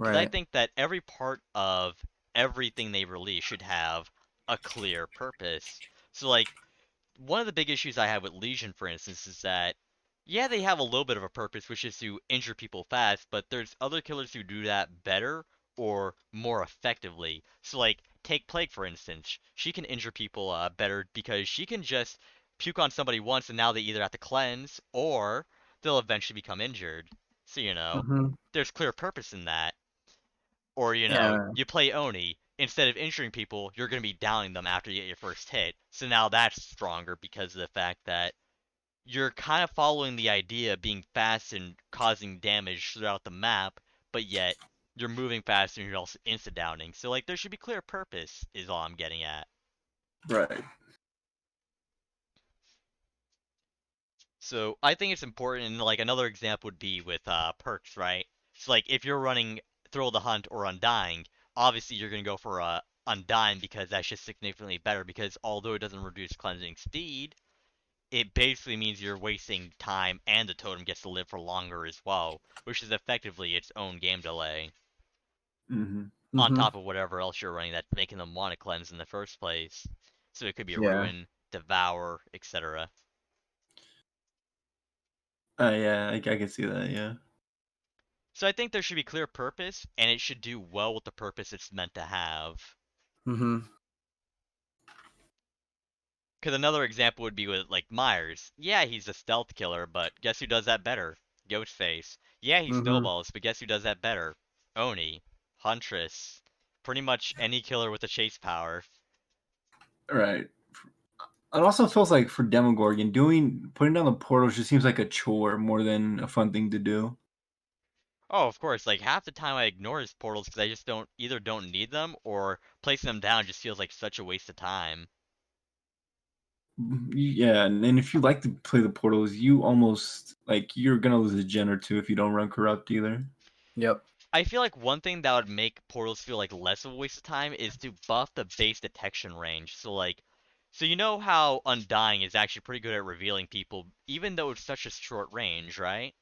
Because I Right. think that every part of everything they release should have a clear purpose. So, like, one of the big issues I have with Legion, for instance, is that, yeah, they have a little bit of a purpose, which is to injure people fast, but there's other killers who do that better or more effectively. So, like, take Plague, for instance. She can injure people better because she can just puke on somebody once and now they either have to cleanse or they'll eventually become injured. So, Hmm. there's clear purpose in that. Or, Yeah. you play Oni. instead of injuring people, you're going to be downing them after you get your first hit. So now that's stronger because of the fact that you're kind of following the idea of being fast and causing damage throughout the map, but yet you're moving faster and you're also insta downing. So like there should be clear purpose is all I'm getting at. Right. So I think it's important, and like another example would be with perks, right? So like if you're running Thrill the Hunt or Undying, obviously you're gonna go for Undying because that's just significantly better because although it doesn't reduce cleansing speed, it basically means you're wasting time and the totem gets to live for longer as well, which is effectively its own game delay Mm-hmm. on Mm-hmm. top of whatever else you're running that's making them want to cleanse in the first place. So it could be a Yeah. ruin, devour, etc. Yeah, I can see that. Yeah. So I think there should be clear purpose, and it should do well with the purpose it's meant to have. Mm-hmm. Because another example would be with like Myers. Yeah, he's a stealth killer, but guess who does that better? Ghostface. Yeah, he Mm-hmm. snowballs, but guess who does that better? Oni. Huntress. Pretty much any killer with a chase power. Right. It also feels like for Demogorgon, putting down the portals just seems like a chore more than a fun thing to do. Oh, of course, like half the time I ignore his portals because I just don't need them, or placing them down just feels like such a waste of time. Yeah, and then if you like to play the portals, you almost like you're gonna lose a gen or two if you don't run corrupt either. Yep. I feel like one thing that would make portals feel like less of a waste of time is to buff the base detection range. So you know how Undying is actually pretty good at revealing people, even though it's such a short range, right?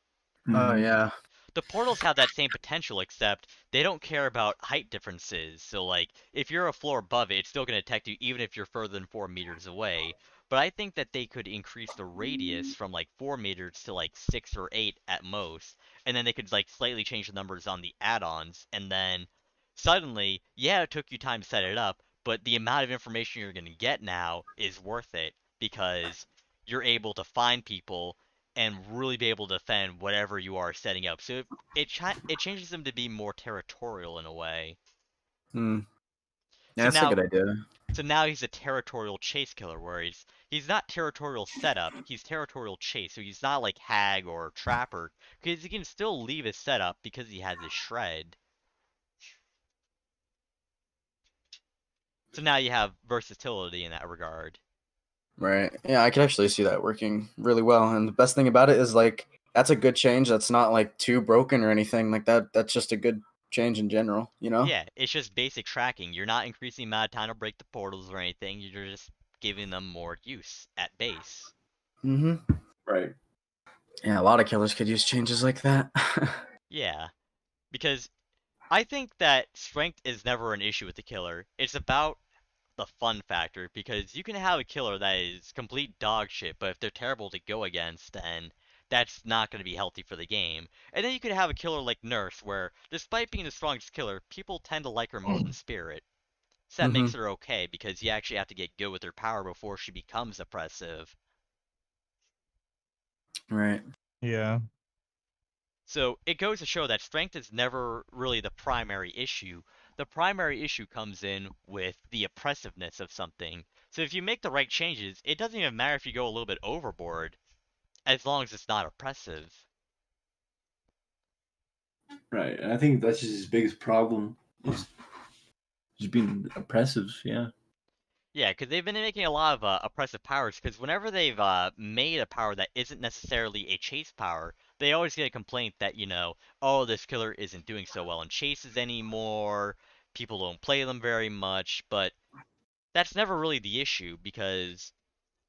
Oh Mm-hmm. yeah. The portals have that same potential, except they don't care about height differences. So like, if you're a floor above it, it's still going to detect you even if you're further than 4 meters away. But I think that they could increase the radius from like 4 meters to like 6 or 8 at most, and then they could like slightly change the numbers on the add-ons, and then suddenly, yeah, it took you time to set it up, but the amount of information you're going to get now is worth it because you're able to find people and really be able to defend whatever you are setting up. So it changes them to be more territorial in a way. Hmm. Yeah, So that's a now good idea. so now he's a territorial chase killer, where he's not territorial setup, he's territorial chase. So he's not like Hag or Trapper, because he can still leave his setup because he has his shred. So now you have versatility in that regard. Right. Yeah, I could actually see that working really well. And the best thing about it is like that's a good change. That's not like too broken or anything like that. That's just a good change in general, you know? Yeah, it's just basic tracking. You're not increasing the amount of time to break the portals or anything. You're just giving them more use at base. Mm-hmm. Right. Yeah, a lot of killers could use changes like that. Yeah, because I think that strength is never an issue with the killer. It's about the fun factor, because you can have a killer that is complete dog shit, but if they're terrible to go against, then that's not going to be healthy for the game. And then you could have a killer like Nurse, where despite being the strongest killer, people tend to like her more than Spirit. So that Mm-hmm. makes her okay, because you actually have to get good with her power before she becomes oppressive. Right. Yeah. So it goes to show that strength is never really the primary issue. The primary issue comes in with the oppressiveness of something. So if you make the right changes, it doesn't even matter if you go a little bit overboard, as long as it's not oppressive. Right. And I think that's just his biggest problem. Is just being oppressive. Yeah. Yeah, because they've been making a lot of oppressive powers, because whenever they've made a power that isn't necessarily a chase power, they always get a complaint that, oh, this killer isn't doing so well in chases anymore, people don't play them very much, but that's never really the issue, because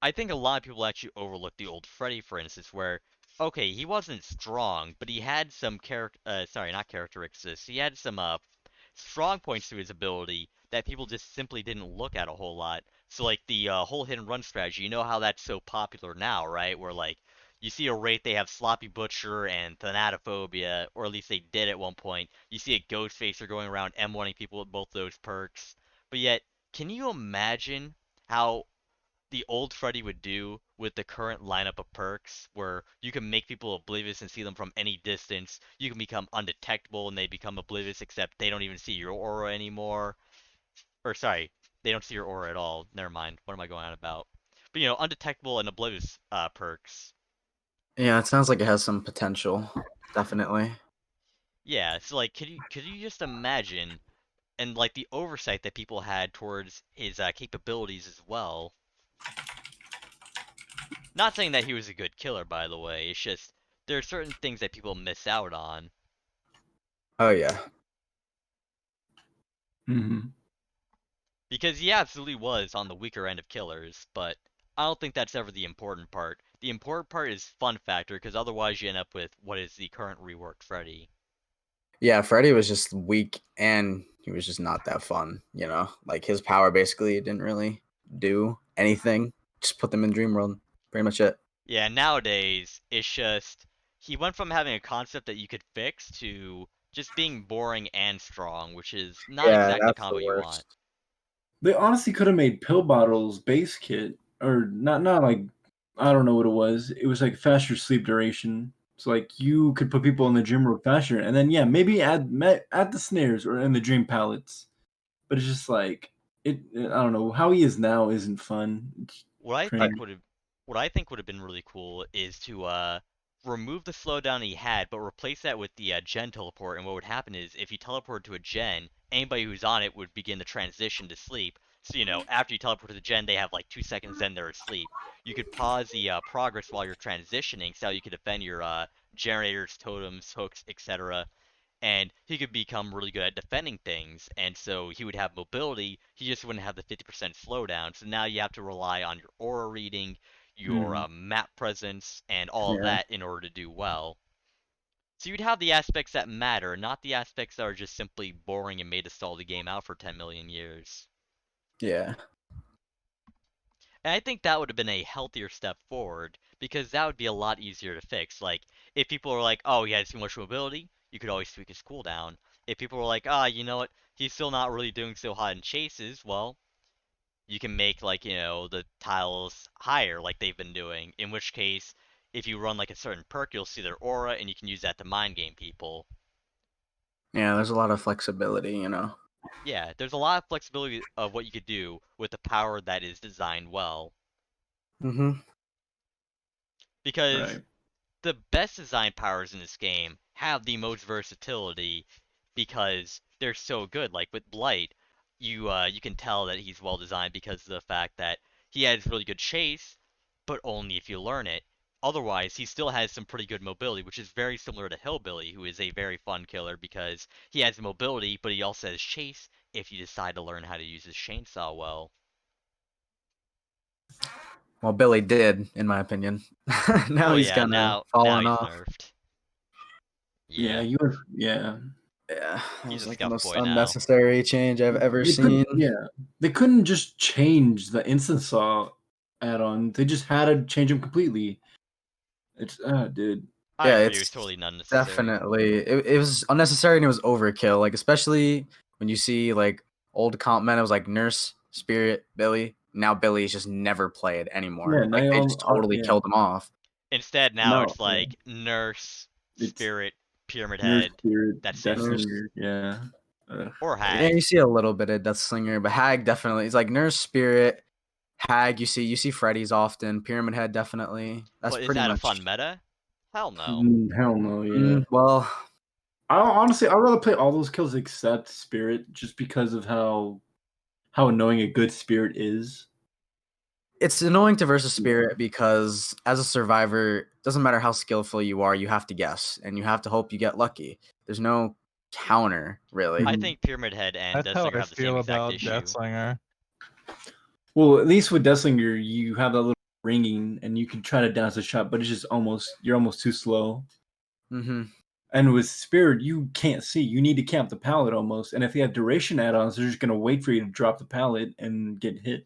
I think a lot of people actually overlook the old Freddy, for instance, where, okay, he wasn't strong, but he had some sorry, not characteristics, he had some strong points to his ability that people just simply didn't look at a whole lot. So like the whole hit and run strategy, you know how that's so popular now, right? Where like you see a rate they have Sloppy Butcher and Thanatophobia, or at least they did at one point. You see a Ghostfacer going around M1ing people with both those perks. But yet, can you imagine how the old Freddy would do with the current lineup of perks, where you can make people oblivious and see them from any distance. You can become undetectable and they become oblivious, except they don't even see your aura anymore. or sorry, they don't see your aura at all. Never mind. What am I going on about? But you know, undetectable and oblivious perks. Yeah, it sounds like it has some potential. Definitely. Yeah, so like, could you just imagine and like the oversight that people had towards his capabilities as well? Not saying that he was a good killer, by the way. It's just there are certain things that people miss out on. Oh yeah. Mm-hmm. Because he absolutely was on the weaker end of killers, but I don't think that's ever the important part. The important part is fun factor, because otherwise you end up with what is the current reworked Freddy. Yeah, Freddy was just weak and he was just not that fun, you know? Like his power basically didn't really do anything. Just put them in Dream World. Pretty much it. Yeah, nowadays it's just he went from having a concept that you could fix to just being boring and strong, which is not Yeah, exactly the that's the combo you want. worst. They honestly could have made pill bottles base kit, or not like I don't know what it was. It was like faster sleep duration. So like you could put people in the gym real faster, and then yeah, maybe add the snares or in the dream palettes. But it's just like I don't know how he is now isn't fun. It's What I cringe. think would have what I think would have been really cool is to remove the slowdown he had, but replace that with the gen teleport. And what would happen is if you teleport to a gen, anybody who's on it would begin the transition to sleep. So you know, after you teleport to the gen, they have like 2 seconds, then they're asleep. You could pause the progress while you're transitioning, so you could defend your generators, totems, hooks, etc. And he could become really good at defending things, and so he would have mobility. He just wouldn't have the 50% slowdown. So now you have to rely on your aura reading, your Hmm. map presence, and all of Yeah. that in order to do well. So you'd have the aspects that matter, not the aspects that are just simply boring and made to stall the game out for 10 million years. Yeah. And I think that would have been a healthier step forward, because that would be a lot easier to fix. Like, if people were like, oh, he has too much mobility, you could always tweak his cooldown. If people were like, ah, you know what, he's still not really doing so hot in chases, well, you can make, like, you know, the tiles higher, like they've been doing. In which case, if you run, like, a certain perk, you'll see their aura, and you can use that to mind game people. Yeah, there's a lot of flexibility, you know. Yeah, there's a lot of flexibility of what you could do with a power that is designed well. Mm-hmm. Because Right. the best design powers in this game have the most versatility because they're so good. Like with Blight, you can tell that he's well designed because of the fact that he has really good chase, but only if you learn it. Otherwise, he still has some pretty good mobility, which is very similar to Hillbilly, who is a very fun killer because he has mobility, but he also has chase if you decide to learn how to use his chainsaw well. Well, Billy did, in my opinion. Now Well, he's yeah, kind of now fallen he's off. nerfed. Yeah, Yeah, you were. Yeah. Yeah, that he's was a like the scuff most boy now. unnecessary change I've ever They seen. couldn't. Yeah, they couldn't just change the instant saw add-on. They just had to change them completely. It's dude. I Yeah, agree, it was it's totally unnecessary. definitely it was unnecessary and it was overkill. Like especially when you see like old comp men, it was like Nurse, Spirit, Billy. Now Billy is just never played Yeah, anymore. now Like you're they just totally yeah. killed him off. Instead, now No, it's yeah. like Nurse, It's Spirit, Pyramid Nurse Head, Spirit, that's Death it. Nurse, Slinger. Yeah. Or yeah, Hag. you see a little bit of Death Slinger, but Hag definitely. It's like Nurse, Spirit, Hag. You see Freddy's often. Pyramid Head definitely. That's But is pretty that a much. fun meta? Hell no. Hell no, yeah. Well, Honestly, I'd rather play all those kills except Spirit, just because of how annoying a good Spirit is. it's annoying to versus Yeah. Spirit because as a survivor, doesn't matter how skillful you are, you have to guess and you have to hope you get lucky. There's no counter really. I Mhm. think Pyramid Head and That's how Deathslinger I have the same feel exact about issue. Deathslinger. Well, at least with Deathslinger, you have that little ringing, and you can try to dance a shot, but it's just you're almost too slow. Mm-hmm. And with Spirit, you can't see. You need to camp the pallet almost. And if they have duration add-ons, they're just gonna wait for you to drop the pallet and get hit.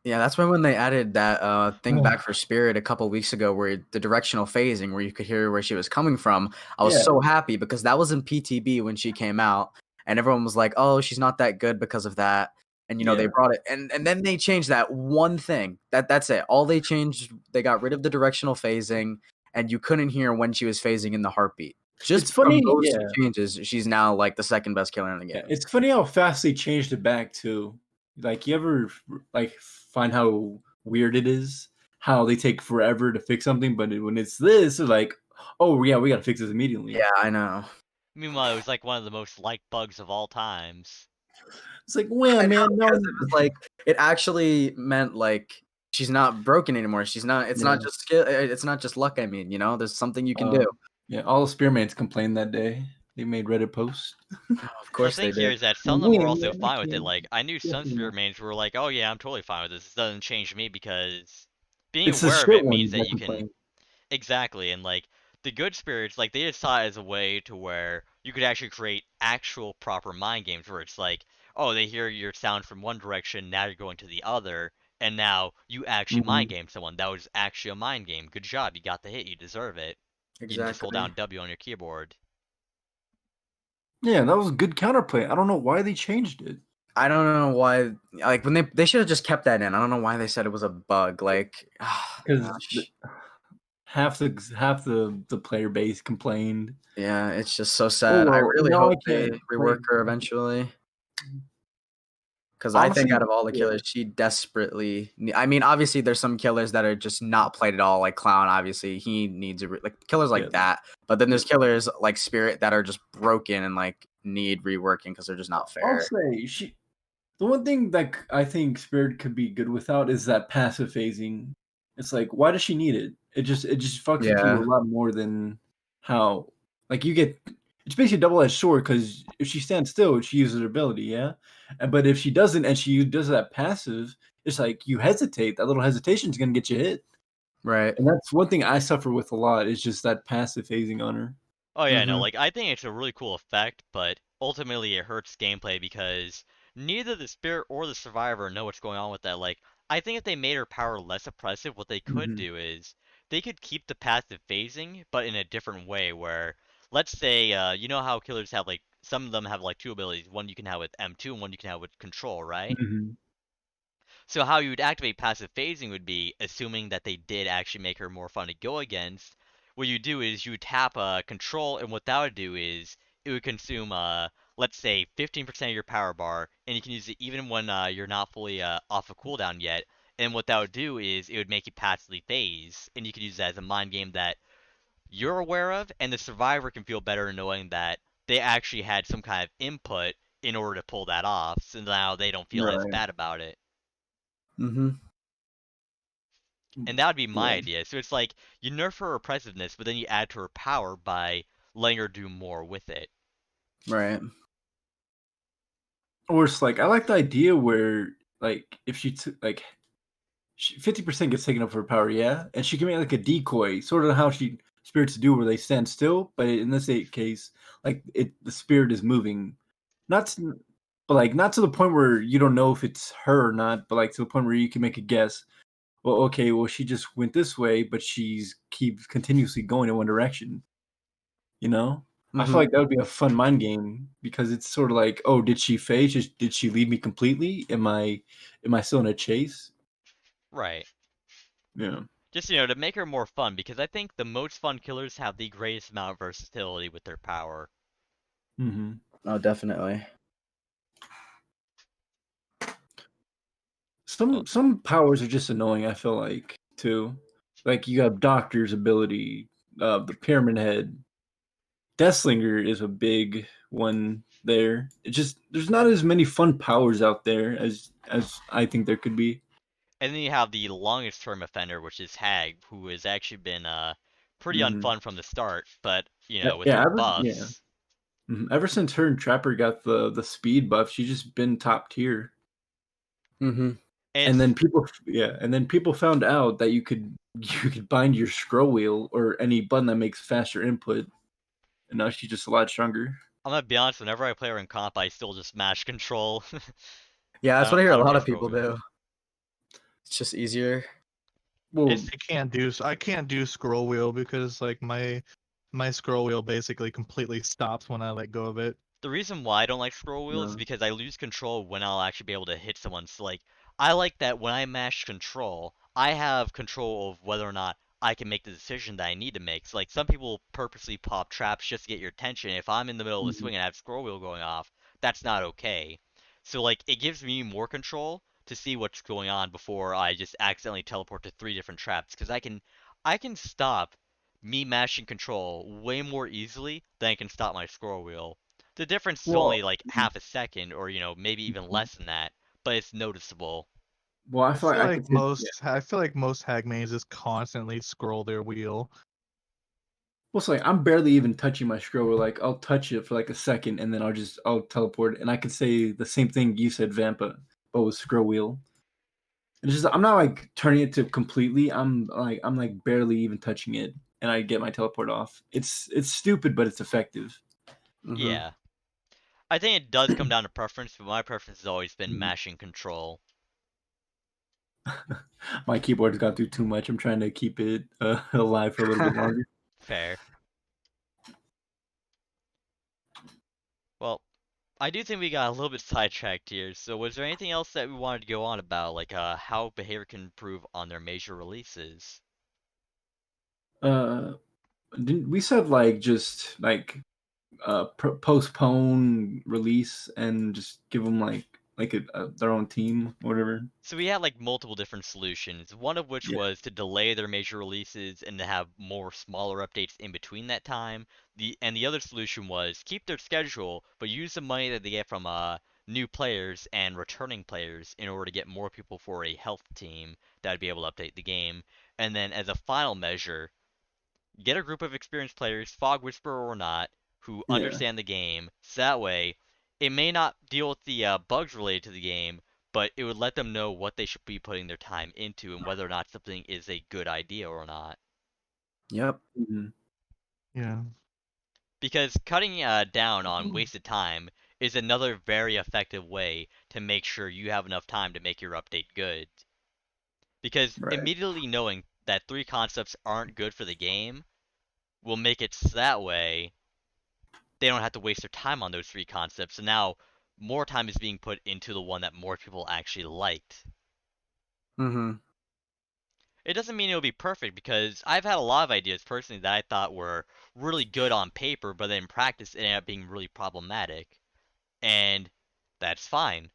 Yeah, that's why when they added that thing back for Spirit a couple weeks ago, where the directional phasing, where you could hear where she was coming from, I was Yeah. so happy because that was in PTB when she came out, and everyone was like, "Oh, she's not that good because of that." And you know they Yeah. brought it, and then they changed that one thing. That's it. All they changed, they got rid of the directional phasing, and you couldn't hear when she was phasing in the heartbeat. It's Just from funny, those yeah. two changes, she's now like the second best killer in the Yeah. game. It's funny how fast they changed it back too. Like, you ever like find how weird it is how they take forever to fix something, but when it's this, it's like, oh yeah, we gotta fix this immediately. Yeah, I know. Meanwhile, it was like one of the most liked bugs of all times. It's like, well, I know, man, no. because it was like it actually meant like she's not broken anymore. She's not. It's not Yeah. just skill. It's not just luck. I mean, there's something you can do. Yeah, all the spearmans complained that day. They made Reddit posts. Of The course they thing here did. is that some of them were When, also man, I fine with it. can't. Like, I knew some Definitely spirit not. mains were like, oh yeah, I'm totally fine with this. This doesn't change me because being It's the aware of shit it means ones that that you can complain. exactly, and like the good spirits, like they just saw it as a way to where you could actually create actual proper mind games where it's like, oh, they hear your sound from one direction, now you're going to the other, and now you actually mind Mhm. game someone. That was actually a mind game. Good job, you got the hit, you deserve it. You didn't just hold Exactly. down W on your keyboard. Yeah, that was good counterplay. I don't know why they changed it. I don't know why. Like when they should have just kept that in. I don't know why they said it was a bug. Like, Because gosh. half the player base complained. Yeah, it's just so Oh sad. I well, really now I hope they can't rework play. her eventually. Because I think Honestly, out of all the yeah, killers, she desperately. I mean, obviously, there's some killers that are just not played at all. Like Clown, obviously, he needs like killers yeah, like that. But then yeah. there's killers like Spirit that are just broken and like need reworking because they're just not I'll fair. say she. The one thing that I think Spirit could be good without is that passive phasing. It's like, why does she need it? It just fucks with you Yeah, a lot more than how, like, you get. It's basically a double-edged sword because if she stands still, she uses her ability, yeah. But if she doesn't and she does that passive, it's like you hesitate. That little hesitation is gonna get you hit, right. and that's one thing I suffer with a lot. Is just that passive phasing on her. Oh yeah, no, Mm-hmm. like I think it's a really cool effect, but ultimately it hurts gameplay because neither the spirit or the survivor know what's going on with that. Like, I think if they made her power less oppressive, what they could Mm-hmm. do is they could keep the passive phasing, but in a different way where let's say you know how killers have like some of them have like two abilities, one you can have with M2 and one you can have with control, right? Mm-hmm. So how you would activate passive phasing would be, assuming that they did actually make her more fun to go against, what you do is you tap control, and what that would do is it would consume, let's say, 15% of your power bar, and you can use it even when you're not fully off a cooldown yet. And what that would do is it would make you passively phase, and you could use that as a mind game that you're aware of, and the survivor can feel better knowing that they actually had some kind of input in order to pull that off, so now they don't feel as Right. bad about it. Mm-hmm. And that would be my Yeah. idea. So it's like you nerf her oppressiveness, but then you add to her power by letting her do more with it. Right. Or it's like I like the idea where like if she took like 50% gets taken up for her power, yeah, and she can make like a decoy, sort of how she spirits do, where they stand still. But in this case, like the spirit is moving, not, but like not to the point where you don't know if it's her or not, but like to the point where you can make a guess. Well, okay, well she just went this way, but she's keeps continuously going in one direction. You know, I feel Mm-hmm. like that would be a fun mind game because it's sort of like, oh, did she phase? Did she leave me completely? Am I still in a chase? Right. Yeah. Just, to make her more fun, because I think the most fun killers have the greatest amount of versatility with their power. Mm-hmm. Oh, definitely. Well, Some powers are just annoying. I feel like too, like you have Doctor's ability, the Pyramid Head, Deathslinger is a big one there. It just there's not as many fun powers out there as I think there could be. and then you have the longest term offender, which is Hag, who has actually been pretty Mm-hmm. unfun from the start, but, with Yeah, her buffs. ever since her and Trapper got the speed buff, she's just been top tier. Mm-hmm. And And it's then people found out that you could bind your scroll wheel or any button that makes faster input, and now she's just a lot stronger. I'm gonna be honest, whenever I play her in comp, I still just mash control. Yeah, that's what I hear I a don't lot really of scroll people wheel. do. It's just easier. Well, It's I can't do scroll wheel because like my scroll wheel basically completely stops when I let go of it. The reason why I don't like scroll wheels is no. because I lose control when I'll actually be able to hit someone. So like, I like that when I mash control, I have control of whether or not I can make the decision that I need to make. So like, some people purposely pop traps just to get your attention. If I'm in the middle of the Mhm. swing and I have scroll wheel going off, that's not okay. So like it gives me more control to see what's going on before I just accidentally teleport to 3 different traps because I can stop me mashing control way more easily than I can stop my scroll wheel. The difference is only Well, like half a second or maybe even less than that, but it's noticeable. well, I I feel like feel I like could say, yeah. most hag mains just constantly scroll their wheel. Well, it's like I'm barely even touching my scroll wheel. Like I'll touch it for like a second, and then I'll teleport, and I could say the same thing you said, Vampa, but with scroll wheel. And it's just I'm not like turning it to completely. I'm like barely even touching it, and I get my teleport off. It's stupid, but it's effective. Mm-hmm. Yeah. I think it does come down to preference, but my preference has always been Mhm. mashing control. My keyboard's gone through too much. I'm trying to keep it alive for a little bit longer. Fair. Well, I do think we got a little bit sidetracked here. So was there anything else that we wanted to go on about, like how behavior can improve on their major releases? Uh, we said like just like postpone release and just give them like their own team, whatever. So we had like multiple different solutions, one of which Yeah, was to delay their major releases and to have more smaller updates in between that time. The other solution was keep their schedule, but use the money that they get from new players and returning players in order to get more people for a health team that'd be able to update the game. And then as a final measure, get a group of experienced players, Fog Whisperer or not, who yeah, understand the game. So that way, it may not deal with the bugs related to the game, but it would let them know what they should be putting their time into and whether or not something is a good idea or not. Yep. hmm Yeah. Because cutting down on wasted time is another very effective way to make sure you have enough time to make your update good. Because right, immediately knowing that 3 concepts aren't good for the game will make it so that way they don't have to waste their time on those 3 concepts. So now more time is being put into the one that more people actually liked. Mm-hmm. It doesn't mean it'll be perfect because I've had a lot of ideas personally that I thought were really good on paper, but then in practice it ended up being really problematic. And that's fine.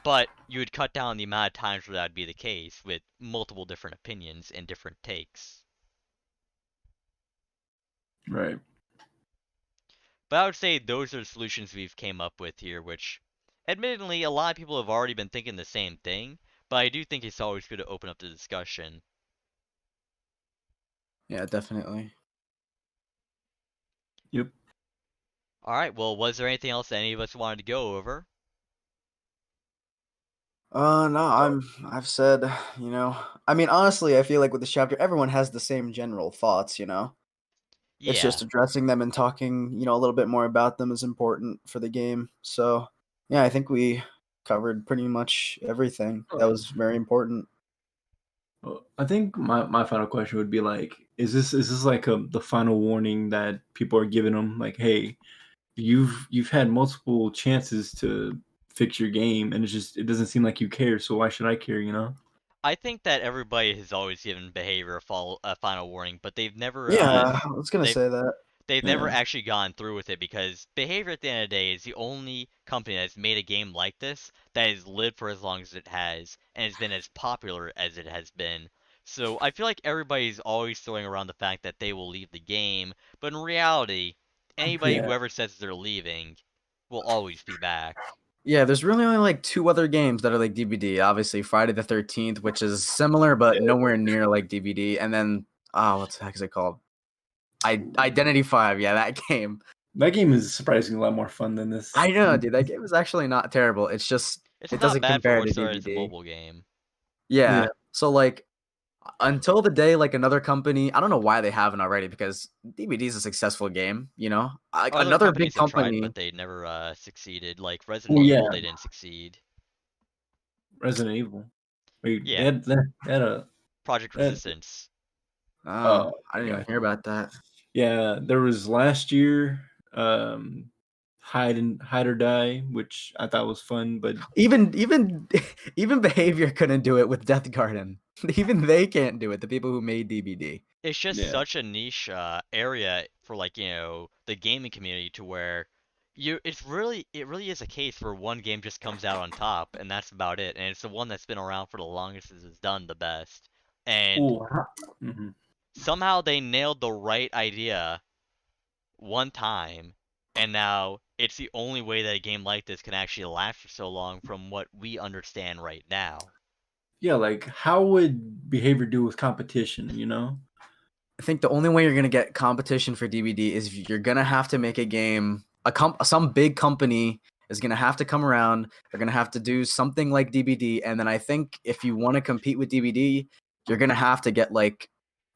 But you would cut down the amount of times where that would be the case with multiple different opinions and different takes. right. But I would say those are the solutions we've came up with here, which admittedly a lot of people have already been thinking the same thing, but I do think it's always good to open up the discussion. Yeah, definitely. Yep. Alright, well, was there anything else that any of us wanted to go over? No, I've said, I mean, honestly, I feel like with this chapter, everyone has the same general thoughts. It's Yeah. just addressing them and talking, a little bit more about them is important for the game. So, yeah, I think we covered pretty much everything. That was very important. Well, I think my final question would be like, is this like the final warning that people are giving them? Like, hey, you've had multiple chances to fix your game, and it doesn't seem like you care. So why should I care? You know? I think that everybody has always given behavior a final warning, but Yeah. Yeah, I was gonna they've say that. they've never Yeah. actually gone through with it because behavior at the end of the day is the only company that's made a game like this that has lived for as long as it has and has been as popular as it has been. So I feel like everybody's always throwing around the fact that they will leave the game, but in reality, anybody Yeah. who ever says they're leaving will always be back. Yeah, there's really only like 2 other games that are like DBD. Obviously, Friday the 13th, which is similar but nowhere near like DBD, and then what the heck is it called? Identity 5. Yeah, that game. That game is surprisingly a lot more fun than this. I know, dude. That game is actually not terrible. It's just It's it not doesn't bad for compare what to started as a DBD. mobile game. Yeah. Yeah. So like until the day like another company, I don't know why they haven't already because DBD is a successful game. Like Other another big companies have tried, company. but they never succeeded. Like Oh Resident yeah, Evil, they didn't succeed. Resident Evil. Wait, they Yeah, had, they had a Project they had, Resistance. Oh, oh I didn't even yeah. hear about that. Yeah, there was last year, Hide or Die, which I thought was fun, but Even even Behavior couldn't do it with Death Garden. Even they can't do it. The people who made DBD. It's just yeah, such a niche area for like the gaming community to where it really is a case where one game just comes out on top, and that's about it. And it's the one that's been around for the longest and has done the best. And Ooh, mhm. somehow they nailed the right idea one time, and now it's the only way that a game like this can actually last for so long from what we understand right now. Yeah, like how would behavior do with competition? You know? I think the only way you're gonna get competition for DBD is if you're gonna have to make a game. Some big company is gonna have to come around. They're gonna have to do something like DBD, and then I think if you want to compete with DBD, you're gonna have to get like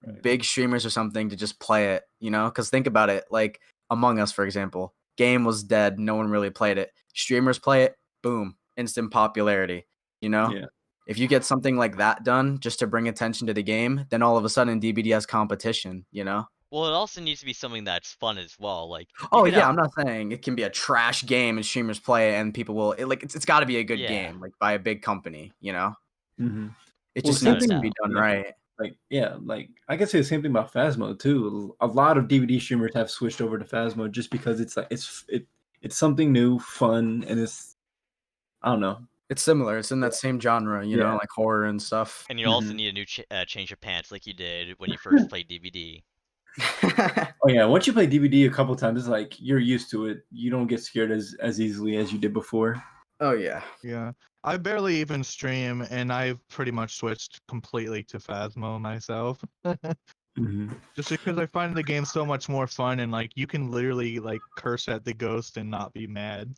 Right. big streamers or something to just play it. You know, because think about it. Like Among Us, for example, game was dead. No one really played it. Streamers play it. Boom, instant popularity. You know. Yeah. If you get something like that done just to bring attention to the game, then all of a sudden DBD has competition, you know? Well, it also needs to be something that's fun as well. Like you Oh could yeah, have, I'm not saying it can be a trash game and streamers play it and people will it's got to be a good Yeah. game like by a big company, you know? Mm-hmm. It Well, just same needs to thing- be done yeah. right. Like like I could say the same thing about Phasmo too. A lot of DVD streamers have switched over to Phasmo just because it's like it's something new, fun, and it's I don't know. It's similar. It's in that same genre, you know, Yeah. like horror and stuff. and you also Mhm. need a new change of pants like you did when you first played DVD. Oh yeah, once you play DVD a couple times, it's like you're used to it. You don't get scared as easily as you did before. Oh yeah. Yeah. I barely even stream, and I've pretty much switched completely to Phasmo myself. Mm-hmm. Just because I find the game so much more fun, and like you can literally like curse at the ghost and not be mad.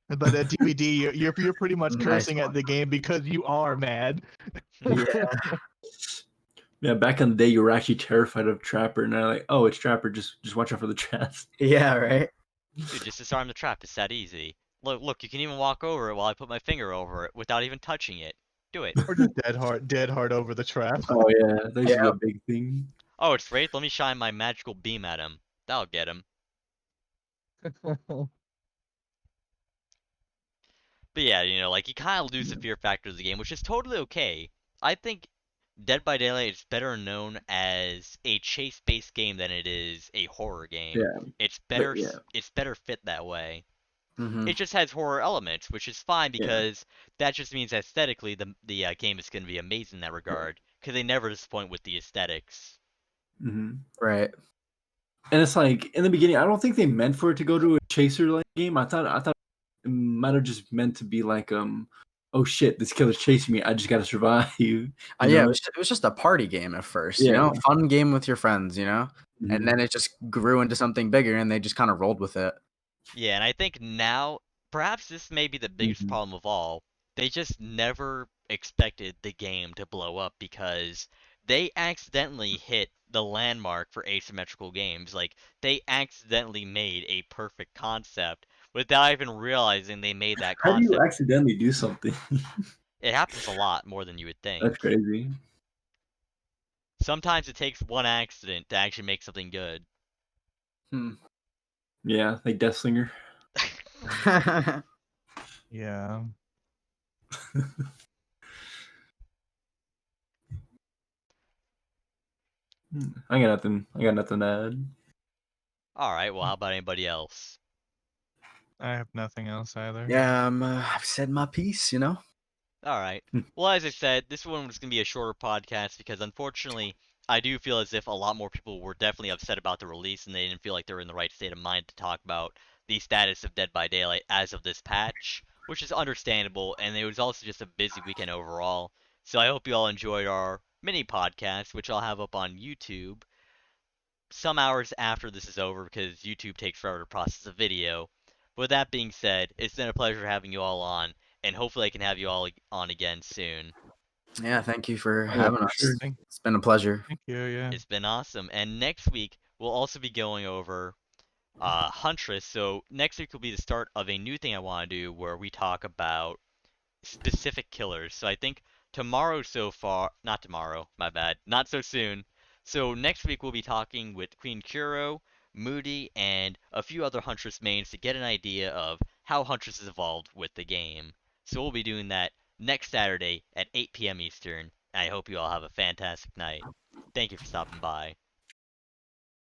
But at DVD, you're pretty much Nice cursing one. at the game because you are mad. Yeah. Yeah, back in the day, you were actually terrified of Trapper, and now like, oh, it's Trapper. Just watch out for the traps. Yeah, right? Dude, just disarm the trap. It's that easy. Look, you can even walk over it while I put my finger over it without even touching it. Do it. Or just dead hard over the trap. Oh yeah, that used to be Yeah. a big thing. Oh, it's Wraith. Let me shine my magical beam at him. That'll get him. But yeah, like you kind of lose the fear factor of the game, which is totally okay. I think Dead by Daylight is better known as a chase-based game than it is a horror game. Yeah, It's better. yeah. It's better fit that way. Mhm. It just has horror elements, which is fine Yeah. because that just means aesthetically the game is going to be amazing in that regard. Because they never disappoint with the aesthetics. Mm-hmm. Right. And it's like in the beginning, I don't think they meant for it to go to a chaser like game. I thought it might have just meant to be like oh shit, this killer's chasing me. I just gotta survive. You Yeah, know? it was just a party game at first, you Yeah. know? Fun game with your friends, you know? Mhm. And then it just grew into something bigger and they just kind of rolled with it. Yeah, and I think now perhaps this may be the biggest Mhm. problem of all. They just never expected the game to blow up because they accidentally hit the landmark for asymmetrical games. Like they accidentally made a perfect concept without even realizing they made that How do you concept. accidentally do something? It happens a lot more than you would think. That's crazy. Sometimes it takes one accident to actually make something good. Yeah, like Deathslinger. Yeah. I got nothing. I got nothing to add. All right, well, how about anybody else? I have nothing else either. Yeah, I've said my piece, you know? All right. Well, as I said, this one was going to be a shorter podcast because unfortunately, I do feel as if a lot more people were definitely upset about the release and they didn't feel like they were in the right state of mind to talk about the status of Dead by Daylight as of this patch, which is understandable, and it was also just a busy weekend overall. So I hope you all enjoyed our mini podcast, which I'll have up on YouTube some hours after this is over because YouTube takes forever to process a video. With that being said, it's been a pleasure having you all on, and hopefully I can have you all on again soon. Yeah, thank you for Yeah, having for us. sure. It's been a pleasure. Thank you. Yeah. It's been awesome. And next week, we'll also be going over Huntress. So next week will be the start of a new thing I want to do where we talk about specific killers. So I think tomorrow so far, not tomorrow, my bad, not so soon. So next week we'll be talking with Queen Kuro, Moody, and a few other Huntress mains to get an idea of how Huntress has evolved with the game. So we'll be doing that next Saturday at 8 p.m. Eastern. I hope you all have a fantastic night. Thank you for stopping by.